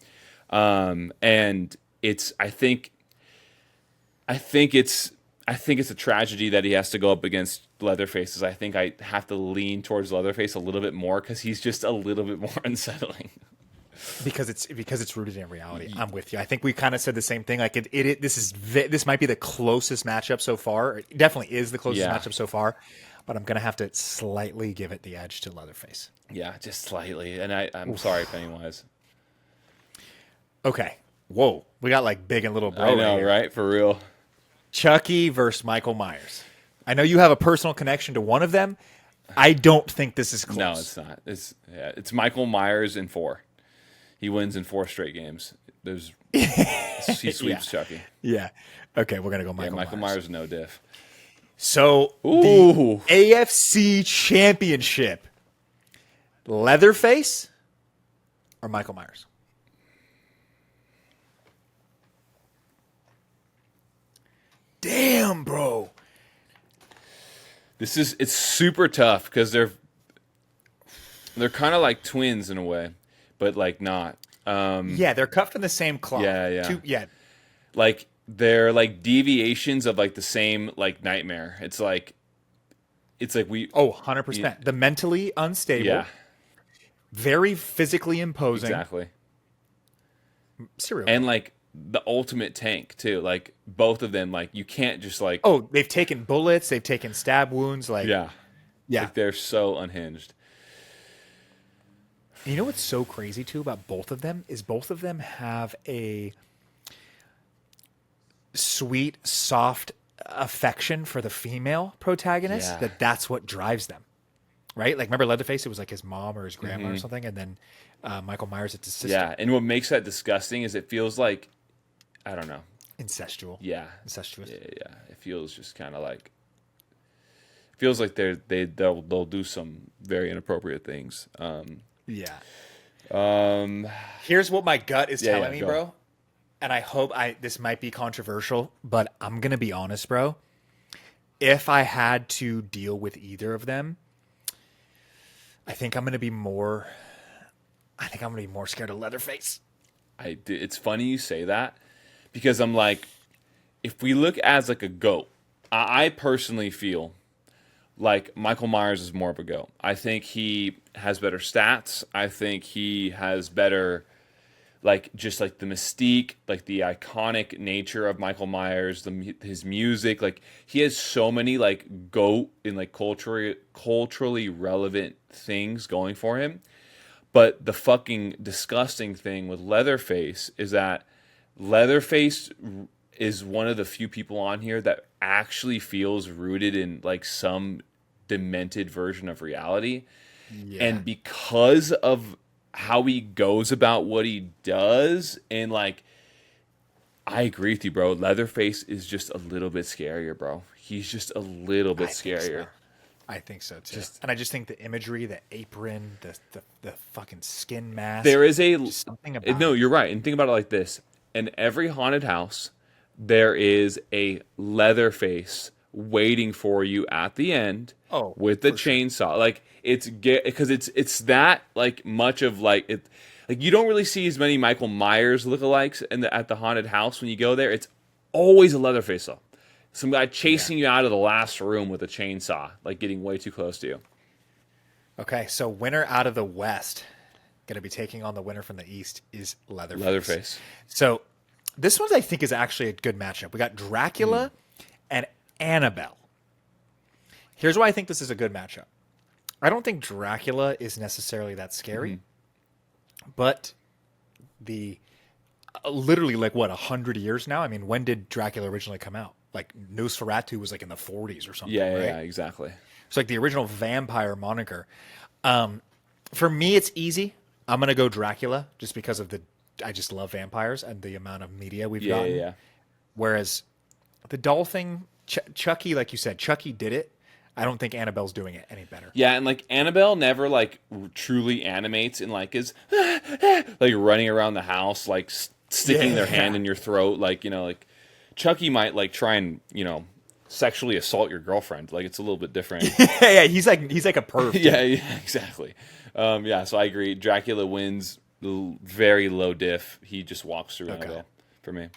And it's I think it's a tragedy that he has to go up against Leatherface. I think I have to lean towards Leatherface a little bit more because he's just a little bit more unsettling. Because it's rooted in reality. I'm with you. I think we kind of said the same thing. Like this might be the closest matchup so far. It definitely is the closest matchup so far. But I'm gonna have to slightly give it the edge to Leatherface. Yeah, just slightly. And I'm sorry, Pennywise. Okay. Whoa, we got like big and little bro. I know, right? For real. Chucky versus Michael Myers. I know you have a personal connection to one of them. I don't think this is close. No, it's not. It's Michael Myers in 4. He wins in 4 straight games. He sweeps Chucky. Yeah. Okay, we're gonna go Michael. Michael Myers, no diff. So the AFC Championship, Leatherface or Michael Myers? Damn, bro. It's super tough because they're kind of like twins in a way, but like not. Yeah, they're cut from the same cloth. Yeah. Like, they're like deviations of like the same like nightmare. It's like we 100%. The mentally unstable. Yeah. Very physically imposing. Exactly. Serial. And like the ultimate tank too. Like, both of them, like, you can't just like, they've taken bullets, they've taken stab wounds, like yeah. Like, they're so unhinged. You know what's so crazy too about both of them is both of them have a sweet, soft affection for the female protagonist. Yeah. That's what drives them, right? Like, remember Leatherface? It was like his mom or his grandma or something, and then Michael Myers, it's his sister. Yeah, and what makes that disgusting is it feels like, I don't know, incestual. Yeah, incestuous. Yeah. It feels just kind of like, feels like they'll do some very inappropriate things. Yeah. Here's what my gut is telling me, bro. And I hope this might be controversial, but I'm going to be honest, bro. If I had to deal with either of them, I think I'm going to be more scared of Leatherface. It's funny you say that, because I'm like, if we look as like a goat, I personally feel like Michael Myers is more of a goat. I think he has better stats. I think he has better, like, just like the mystique, like the iconic nature of Michael Myers, his music. Like, he has so many like goat and like culturally relevant things going for him. But the fucking disgusting thing with Leatherface is that Leatherface is one of the few people on here that actually feels rooted in like some demented version of reality. Yeah. And because of how he goes about what he does, and like, I agree with you, bro. Leatherface is just a little bit scarier, bro. He's just a little bit scarier. I think so too. And I just think the imagery, the apron, the fucking skin mask. There is something about no, you're right. And think about it like this: in every haunted house, there is a Leatherface waiting for you at the end Oh, with the for sure. chainsaw. Like it's because it's that like much of like it. Like you don't really see as many Michael Myers lookalikes at the haunted house when you go there. It's always a Leatherface though. Some guy Yeah. chasing you out of the last room with a chainsaw, like getting way too close to you. Okay, so winner out of the West, going to be taking on the winner from the East is Leatherface. Leatherface. So this one I think is actually a good matchup. We got Dracula and Annabelle. Here's why I think this is a good matchup. I don't think Dracula is necessarily that scary, but the literally like what 100 years now. I mean, when did Dracula originally come out? Like Nosferatu was like in the 40s or something, Yeah, right? yeah, exactly. It's like the original vampire moniker. For me, it's easy. I'm gonna go Dracula just because of the. I just love vampires and the amount of media we've Yeah, gotten. yeah, Whereas the doll thing, Chucky, like you said, Chucky did it. I don't think Annabelle's doing it any better. yeah. And like Annabelle never like truly animates and like is like running around the house like sticking their hand in your throat, like like Chucky might like try and sexually assault your girlfriend. Like it's a little bit different. Yeah, he's like a perv. Dude. Yeah, yeah, exactly. Yeah, so I agree. Dracula wins very low diff. He just walks through Annabelle for me.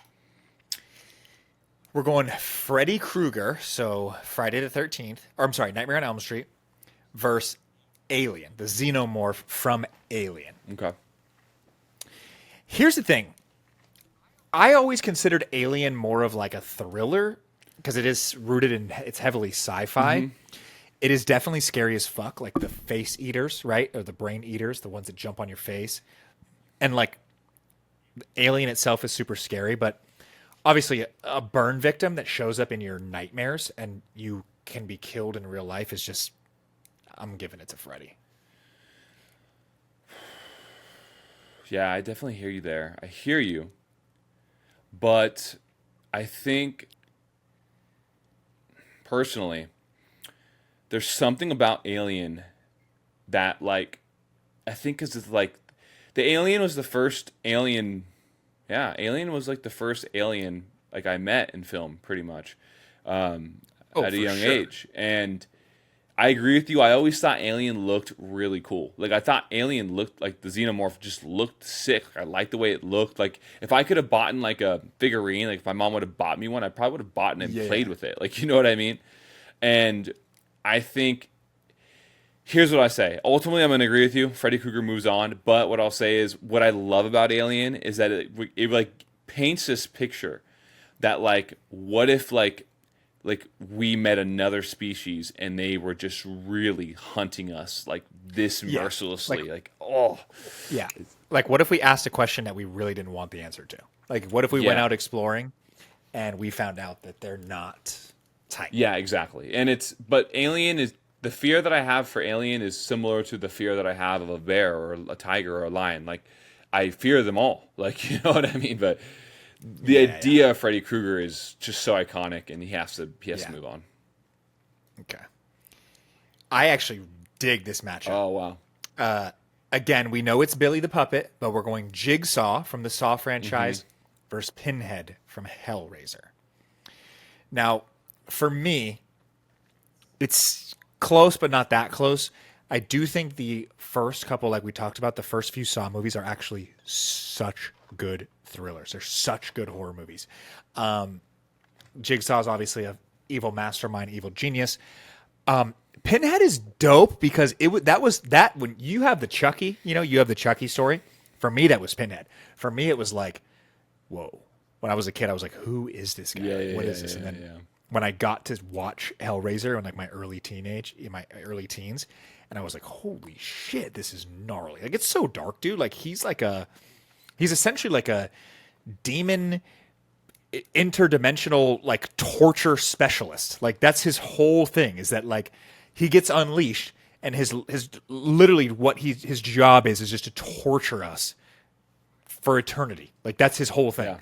We're going Freddy Krueger, so Friday the 13th, or I'm sorry, Nightmare on Elm Street, versus Alien, the xenomorph from Alien. Okay. Here's the thing. I always considered Alien more of like a thriller because it is rooted in, it's heavily sci-fi. It is definitely scary as fuck, like the face eaters, right? Or the brain eaters, the ones that jump on your face. And like Alien itself is super scary, but obviously a burn victim that shows up in your nightmares and you can be killed in real life is just, I'm giving it to Freddy. Yeah, I definitely hear you there. I hear you. But I think personally, there's something about Alien that like I think is like the Alien was the first alien. Yeah, Alien was like the first alien like I met in film, pretty much, at a young age. And I agree with you. I always thought Alien looked really cool. Like I thought Alien looked like the xenomorph just looked sick. I liked the way it looked. Like if I could have bought like a figurine, like if my mom would have bought me one, I probably would have bought it and played with it. Like you know what I mean? And I think here's what I say. Ultimately, I'm going to agree with you. Freddy Krueger moves on. But what I'll say is what I love about Alien is that it like paints this picture that like what if like we met another species and they were just really hunting us like this mercilessly. Like oh. Yeah. Like what if we asked a question that we really didn't want the answer to? Like what if we went out exploring and we found out that they're not tight? Yeah, exactly. And but Alien is the fear that I have for Alien is similar to the fear that I have of a bear or a tiger or a lion. Like I fear them all. Like you know what I mean? But the idea of Freddy Krueger is just so iconic, and he has to move on. Okay. I actually dig this matchup. Oh wow. Again, we know it's Billy the Puppet, but we're going Jigsaw from the Saw franchise versus Pinhead from Hellraiser. Now, for me, it's close, but not that close. I do think the first couple, like we talked about, the first few Saw movies are actually such good thrillers. They're such good horror movies. Jigsaw is obviously a evil mastermind, evil genius. Pinhead is dope because that was when you have the Chucky, you have the Chucky story. For me, that was Pinhead. For me, it was like, whoa. When I was a kid, I was like, who is this guy? What is this? And then when I got to watch Hellraiser in like my early teens, and I was like, holy shit, this is gnarly. Like it's so dark, dude. Like he's essentially like a demon interdimensional like torture specialist. Like that's his whole thing is that like he gets unleashed and his literally what his job is just to torture us for eternity. Like that's his whole thing.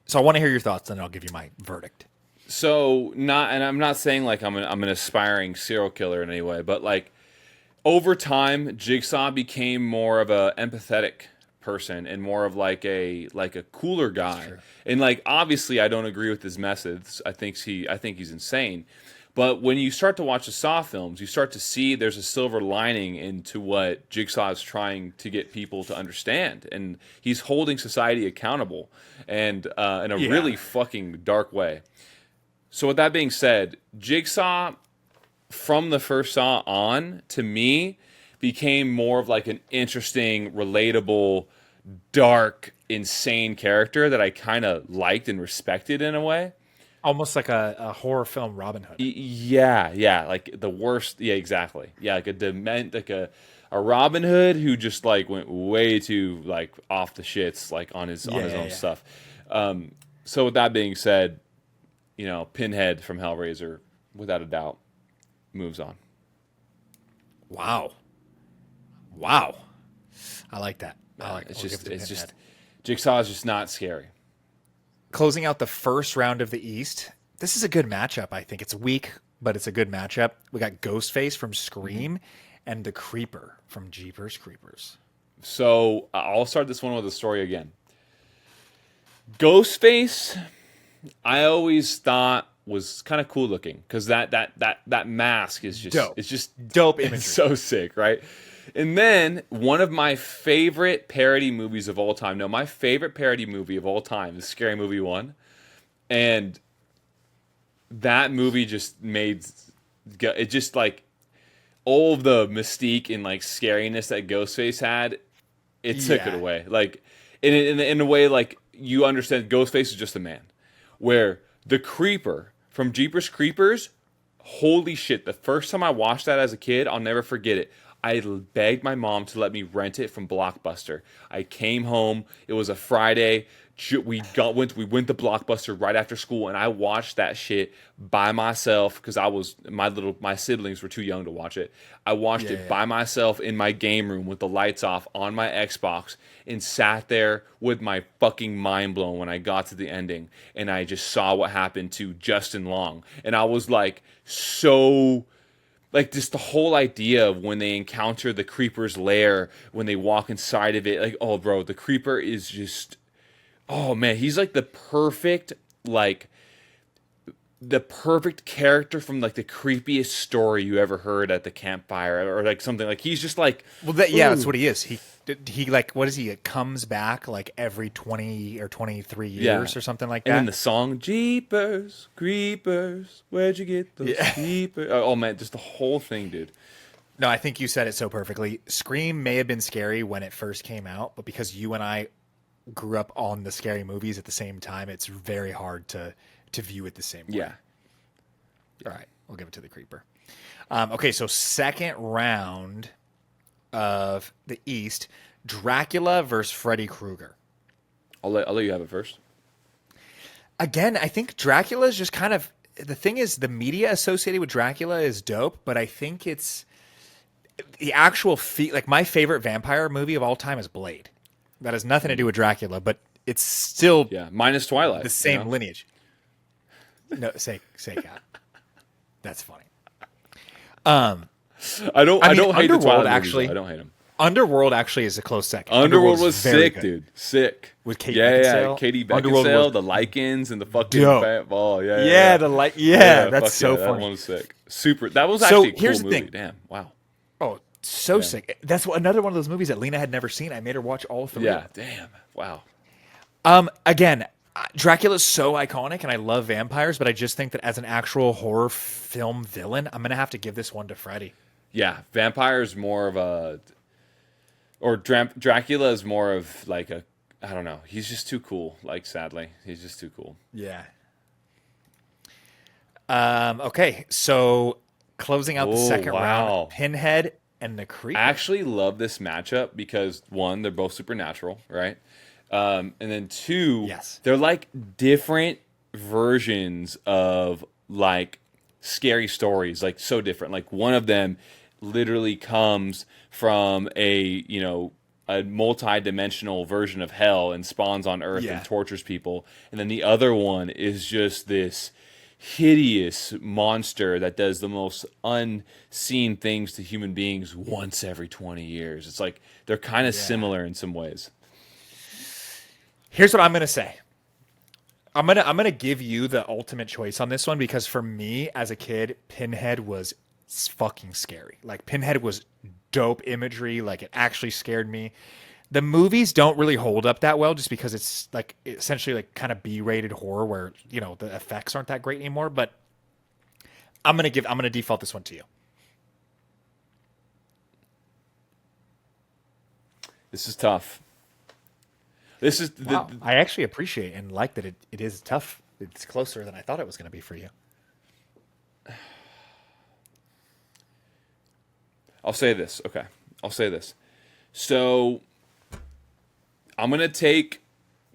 So I want to hear your thoughts and I'll give you my verdict. So and I'm not saying like I'm an aspiring serial killer in any way, but like over time Jigsaw became more of a empathetic person and more of like a cooler guy. Sure. And like obviously I don't agree with his methods. I think he's insane. But when you start to watch the Saw films, you start to see there's a silver lining into what Jigsaw is trying to get people to understand, and he's holding society accountable, and in a really fucking dark way. So with that being said, Jigsaw from the first Saw on, to me, became more of like an interesting, relatable, dark, insane character that I kind of liked and respected in a way. Almost like a horror film Robin Hood. Yeah, like the worst. Yeah, exactly. Yeah, like a Robin Hood who just like went way too like off the shits, like on his own stuff. So with that being said, Pinhead from Hellraiser, without a doubt, moves on. Wow. I like that. It's just Jigsaw is just not scary. Closing out the first round of the East. This is a good matchup, I think. It's weak, but it's a good matchup. We got Ghostface from Scream and the Creeper from Jeepers Creepers. So I'll start this one with a story again. Ghostface, I always thought was kind of cool looking because that mask is just dope. It's just dope imagery. It's so sick, right? And then one of my favorite parody movies of all time. No, my favorite parody movie of all time is Scary Movie 1. And that movie just made it just like all of the mystique and like scariness that Ghostface had, it took it away. Like in a way, like you understand Ghostface is just a man. Where the Creeper from Jeepers Creepers, holy shit, the first time I watched that as a kid, I'll never forget it. I begged my mom to let me rent it from Blockbuster. I came home. It was a Friday. We went to Blockbuster right after school, and I watched that shit by myself because my siblings were too young to watch it. I watched it by myself in my game room with the lights off on my Xbox and sat there with my fucking mind blown when I got to the ending and I just saw what happened to Justin Long, and I was like so. Like, just the whole idea of when they encounter the Creeper's lair, when they walk inside of it, like, oh, bro, the Creeper is just, oh, man, he's like the perfect character from, like, the creepiest story you ever heard at the campfire, or, like, something. Like, he's just, like... Well, that's what he is. He like, what is he? It comes back, like, every 20 or 23 years or something like that. And then the song, Jeepers, Creepers, where'd you get those Creepers? Oh, man, just the whole thing, dude. No, I think you said it so perfectly. Scream may have been scary when it first came out, but because you and I grew up on the scary movies at the same time, it's very hard to view it the same way. Yeah. All right, we'll give it to the Creeper. Okay, so second round of the East, Dracula versus Freddy Krueger. I'll let you have it first. Again, I think Dracula is just kind of... The thing is, the media associated with Dracula is dope, but I think it's... The actual... Like, my favorite vampire movie of all time is Blade. That has nothing to do with Dracula, but it's still... Yeah, minus Twilight. The same lineage. No, say Cat. That's funny. I don't hate the Twilight actually. Movies, I don't hate them. Underworld actually is a close second. Underworld was sick, good. Dude. Sick. With Kate Beckinsale. Yeah, Katie Beckinsale, the lichens and the fucking ball. Yeah, that's so funny. That one was sick. Super. That was actually a cool here's the movie. thing. Damn. Wow. Oh, so sick. That's another one of those movies that Lena had never seen. I made her watch all three. Yeah. Damn. Wow. Again, Dracula's so iconic, and I love vampires, but I just think that as an actual horror film villain, I'm gonna have to give this one to Freddy. Yeah, vampire's more of a, or Dracula is more of like a, I don't know. He's just too cool. Like, sadly, he's just too cool. Yeah. Okay, so closing out the second round, Pinhead and the Creeper. I actually love this matchup because one, they're both supernatural, right? And then two, they're like different versions of like scary stories, like so different. Like one of them literally comes from a multi-dimensional version of hell and spawns on Earth and tortures people. And then the other one is just this hideous monster that does the most unseen things to human beings once every 20 years. It's like they're kind of similar in some ways. Here's what I'm gonna say. I'm gonna give you the ultimate choice on this one because for me as a kid, Pinhead was fucking scary. Like Pinhead was dope imagery. Like it actually scared me. The movies don't really hold up that well just because it's like essentially like kind of B-rated horror where the effects aren't that great anymore. But I'm gonna default this one to you. This is tough. This is Wow, I actually appreciate and like that it is tough. It's closer than I thought it was going to be for you. I'll say this. Okay. I'll say this. So I'm going to take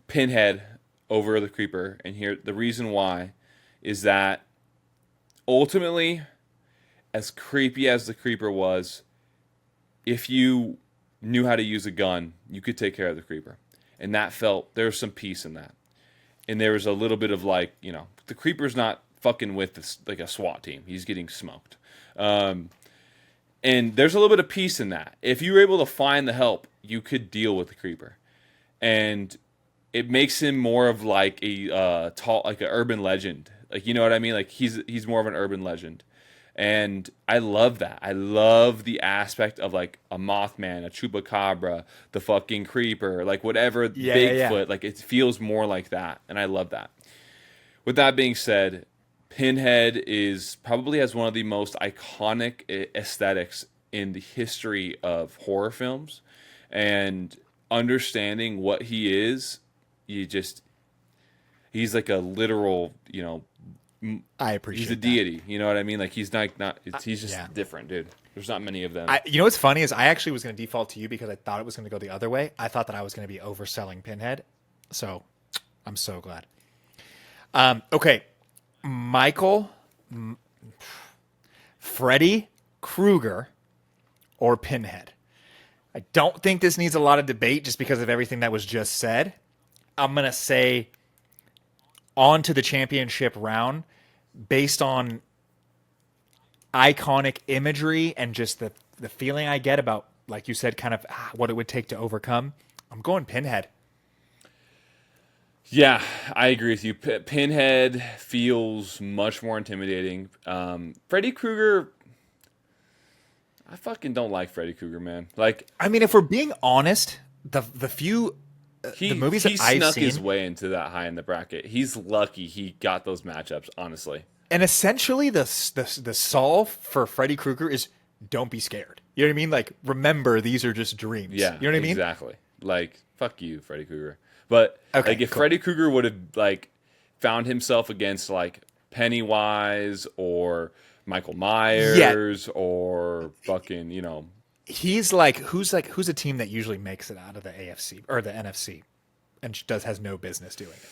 Pinhead over the Creeper. And here, the reason why is that ultimately, as creepy as the Creeper was, if you knew how to use a gun, you could take care of the Creeper. And that there was some peace in that. And there was a little bit of like, the Creeper's not fucking with this, like a SWAT team. He's getting smoked. And there's a little bit of peace in that. If you were able to find the help, you could deal with the Creeper. And it makes him more of like a like an urban legend. Like, you know what I mean? Like he's more of an urban legend. And I love that. I love the aspect of like a Mothman, a Chupacabra, the fucking Creeper, like whatever, Bigfoot. Like it feels more like that. And I love that. With that being said, Pinhead probably has one of the most iconic aesthetics in the history of horror films. And understanding what he is, he's like a literal, I appreciate he's a that. deity. You know what I mean? Like he's he's just different, dude. There's not many of them. What's funny is I actually was going to default to you because I thought it was going to go the other way. I thought that I was going to be overselling Pinhead. So I'm so glad. Okay. Michael, Freddy Krueger, or Pinhead. I don't think this needs a lot of debate just because of everything that was just said. I'm going to say on to the championship round based on iconic imagery and just the feeling I get about, like you said, kind of what it would take to overcome. I'm going Pinhead. Yeah, I agree with you. Pinhead feels much more intimidating. Freddy Krueger, I fucking don't like Freddy Krueger, man. Like, I mean, if we're being honest, the movies that I've snuck seen, his way into that high in the bracket. He's lucky he got those matchups, honestly. and essentially the solve for Freddy Krueger is don't be scared. You know what I mean? Like, remember, these are just dreams. Yeah, you know what I mean? Exactly. Like, fuck you, Freddy Krueger. But Okay, like, if cool. Freddy Krueger would have like found himself against like Pennywise or Michael Myers or fucking, He's who's a team that usually makes it out of the AFC or the NFC and has no business doing it.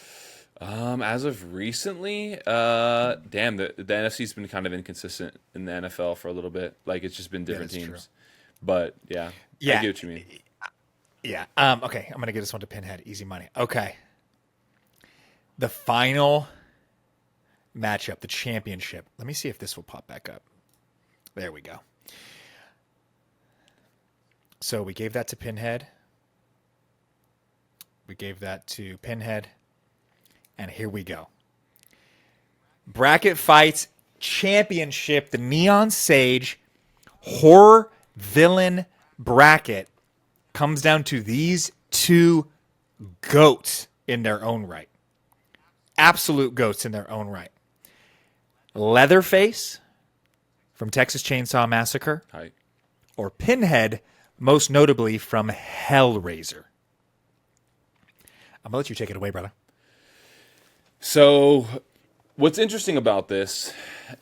As of recently, damn, the NFC's been kind of inconsistent in the NFL for a little bit. Like, it's just been different that's teams. true. But yeah, Yeah. I get what you mean. Yeah. Okay, I'm gonna give this one to Pinhead. Easy money. Okay. The final matchup, the championship. Let me see if this will pop back up. There we go. So we gave that to Pinhead. We gave that to Pinhead. And here we go. Bracket fights championship, the Neon Sage horror villain bracket comes down to these two goats in their own right. Absolute goats in their own right. Leatherface from Texas Chainsaw Massacre, Hi. or Pinhead, most notably from Hellraiser. I'm going to let you take it away, brother. So, what's interesting about this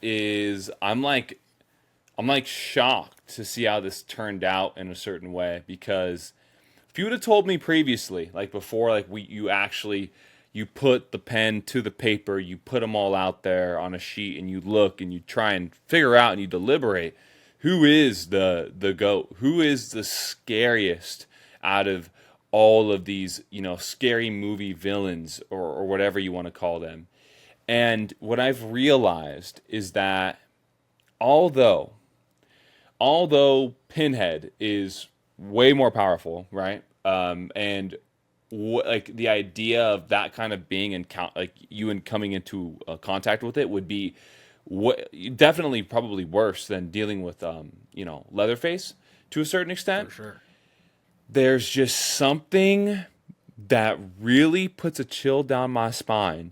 is I'm like shocked to see how this turned out in a certain way, because if you would have told me previously, like before, like you put the pen to the paper, you put them all out there on a sheet, and you look and you try and figure out and you deliberate who is the GOAT, who is the scariest out of all of these, scary movie villains or whatever you want to call them. And what I've realized is that although Pinhead is way more powerful, right? And like the idea of that kind of being in like you and coming into contact with it would be definitely probably worse than dealing with Leatherface to a certain For extent. sure. There's just something that really puts a chill down my spine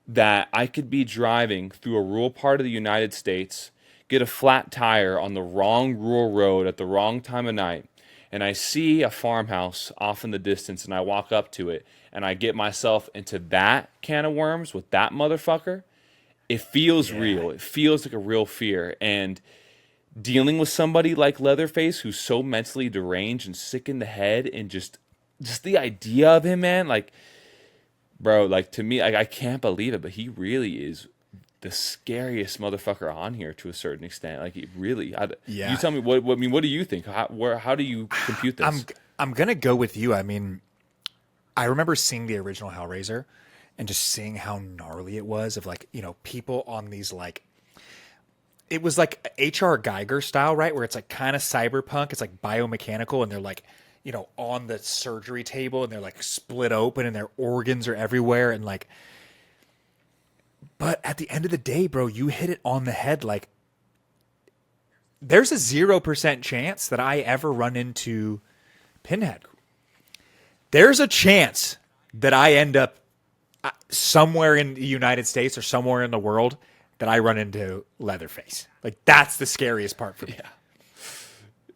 that I could be driving through a rural part of the United States, get a flat tire on the wrong rural road at the wrong time of night, and I see a farmhouse off in the distance, and I walk up to it, and I get myself into that can of worms with that motherfucker. It feels real. It feels like a real fear. And dealing with somebody like Leatherface, who's so mentally deranged and sick in the head, and just the idea of him, man, like, bro, like, to me, like, I can't believe it, but he really is the scariest motherfucker on here to a certain extent. Like, it really, you tell me what do you think? How do you compute this? I'm gonna go with you. I mean, I remember seeing the original Hellraiser and just seeing how gnarly it was of like, people on these like, it was like H.R. Geiger style, right? Where it's like kind of cyberpunk. It's like biomechanical, and they're like, on the surgery table, and they're like split open, and their organs are everywhere, and like. But at the end of the day, bro, you hit it on the head. Like, there's a 0% chance that I ever run into Pinhead. There's a chance that I end up somewhere in the United States or somewhere in the world that I run into Leatherface. Like, that's the scariest part for me.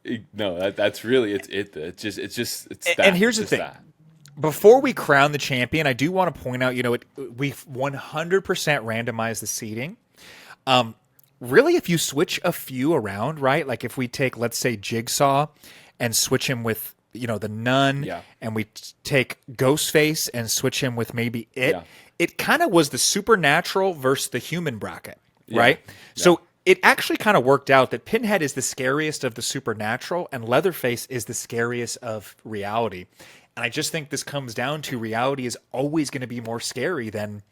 Yeah. No, that's really it's that. And here's the thing. That. Before we crown the champion, I do want to point out, we've 100% randomized the seating. Really, if you switch a few around, right? Like if we take, let's say, Jigsaw and switch him with, the Nun, and we take Ghostface and switch him with maybe it kind of was the supernatural versus the human bracket, right? Yeah. So it actually kind of worked out that Pinhead is the scariest of the supernatural and Leatherface is the scariest of reality. And I just think this comes down to reality is always going to be more scary than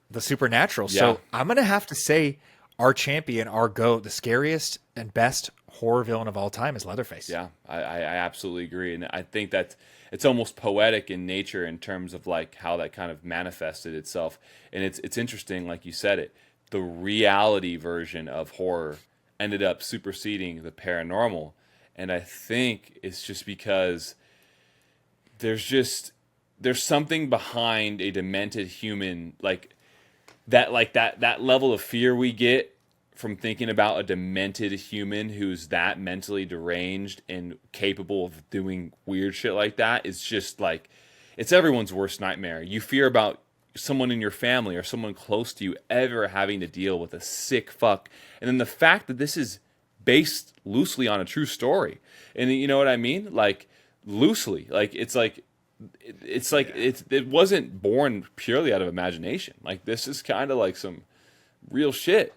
the supernatural. Yeah. So I'm going to have to say our champion, our GOAT, the scariest and best horror villain of all time is Leatherface. Yeah, I absolutely agree. And I think that it's almost poetic in nature in terms of like how that kind of manifested itself. And it's interesting, like you said it, the reality version of horror ended up superseding the paranormal. And I think it's just because there's something behind a demented human that level of fear we get from thinking about a demented human who's that mentally deranged and capable of doing weird shit like that is just like, it's everyone's worst nightmare. You fear about someone in your family or someone close to you ever having to deal with a sick fuck. And then the fact that this is based loosely on a true story. And you know what I mean? Like, loosely, like it wasn't born purely out of imagination. Like, this is kind of like some real shit.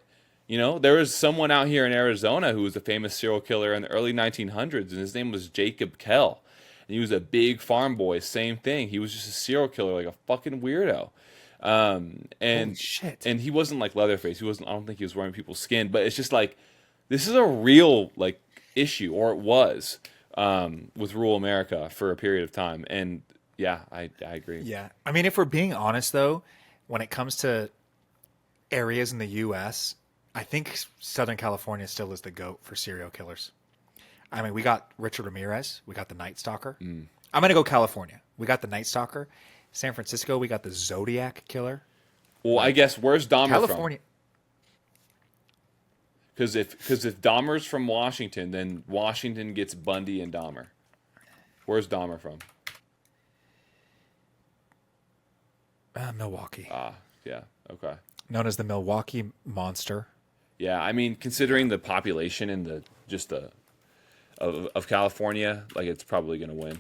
There was someone out here in Arizona who was a famous serial killer in the early 1900s, and his name was Jacob Kell. And he was a big farm boy. Same thing. He was just a serial killer, like a fucking weirdo. And shit. And he wasn't like Leatherface. I don't think he was wearing people's skin. But it's just like, this is a real like issue, or it was. With rural America for a period of time. And yeah, I agree. Yeah. I mean, if we're being honest though, when it comes to areas in the US, I think Southern California still is the GOAT for serial killers. I mean, we got Richard Ramirez, we got the Night Stalker. I'm going to go California. We got the Night Stalker. San Francisco, we got the Zodiac Killer. Well, I guess where's Dahmer California. Because if Dahmer's from Washington, then Washington gets Bundy and Dahmer. Where's Dahmer from? Milwaukee. Yeah, okay. Known as the Milwaukee Monster. Yeah, I mean, considering the population and of California, like, it's probably going to win.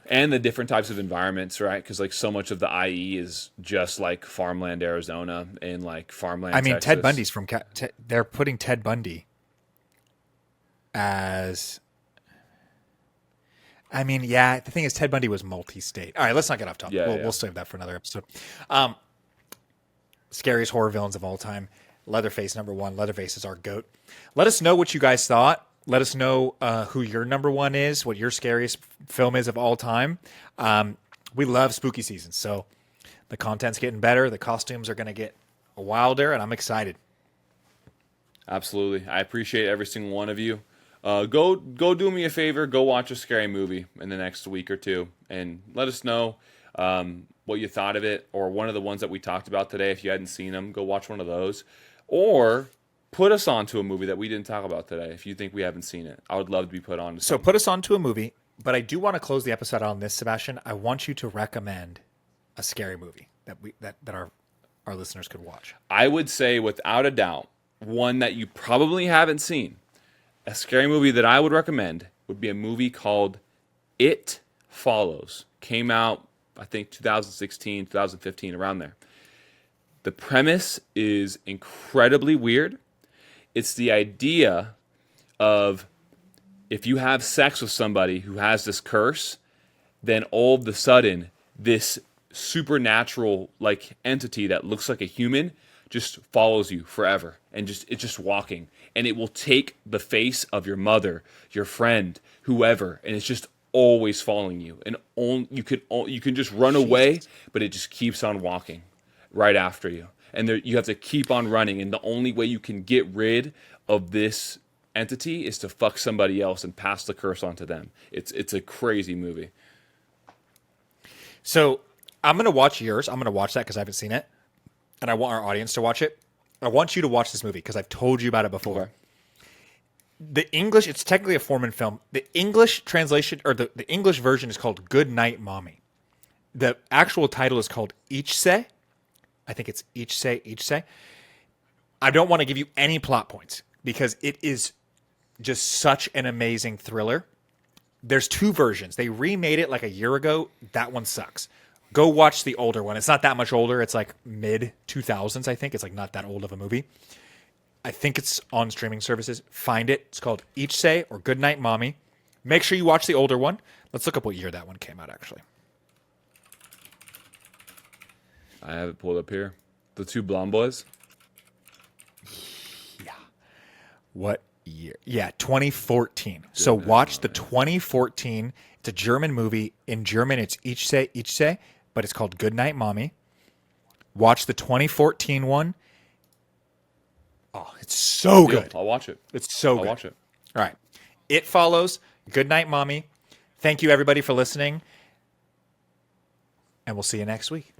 And the different types of environments, right? Because like so much of the IE is just like farmland Arizona and like farmland Texas. Ted Bundy's from... they're putting Ted Bundy as... the thing is Ted Bundy was multi-state. All right, let's not get off topic. We'll save that for another episode. Scariest horror villains of all time. Leatherface, number one. Leatherface is our GOAT. Let us know what you guys thought. Let us know who your number one is, what your scariest film is of all time. We love spooky season, so the content's getting better. The costumes are going to get wilder, and I'm excited. Absolutely. I appreciate every single one of you. Go do me a favor. Go watch a scary movie in the next week or two, and let us know what you thought of it, or one of the ones that we talked about today. If you hadn't seen them, go watch one of those, or put us onto a movie that we didn't talk about today. If you think we haven't seen it, I would love to be put on to So something. put us onto a movie, but I do want to close the episode on this, Sebastian. I want you to recommend a scary movie that our listeners could watch. I would say, without a doubt, one that you probably haven't seen. A scary movie that I would recommend would be a movie called It Follows. Came out, I think, 2016, 2015, around there. The premise is incredibly weird. It's the idea of, if you have sex with somebody who has this curse, then all of a sudden, this supernatural like entity that looks like a human just follows you forever, and it's just walking, and it will take the face of your mother, your friend, whoever, and it's just always following you, and you can just run away, but it just keeps on walking right after you, and you have to keep on running, and the only way you can get rid of this entity is to fuck somebody else and pass the curse on to them. It's a crazy movie. So I'm going to watch yours. I'm going to watch that because I haven't seen it, and I want our audience to watch it. I want you to watch this movie because I've told you about it before. Okay. The English, it's technically a foreign film. The English translation, or the English version, is called Good Night, Mommy. The actual title is called Ich Say. I think it's Ich Say. I don't want to give you any plot points because it is just such an amazing thriller. There's two versions. They remade it like a year ago. That one sucks. Go watch the older one. It's not that much older. It's like mid 2000s, I think. It's like not that old of a movie. I think it's on streaming services. Find it. It's called Ich Say or Good Night, Mommy. Make sure you watch the older one. Let's look up what year that one came out, actually. I have it pulled up here. The two blonde boys. Yeah. What year? Yeah, 2014. So watch the 2014. It's a German movie. In German, it's Ich Say, but it's called Good Night, Mommy. Watch the 2014 one. Oh, it's so Deal. good. I'll watch it. It's so good. I'll watch it. All right. It Follows. Good Night, Mommy. Thank you, everybody, for listening. And we'll see you next week.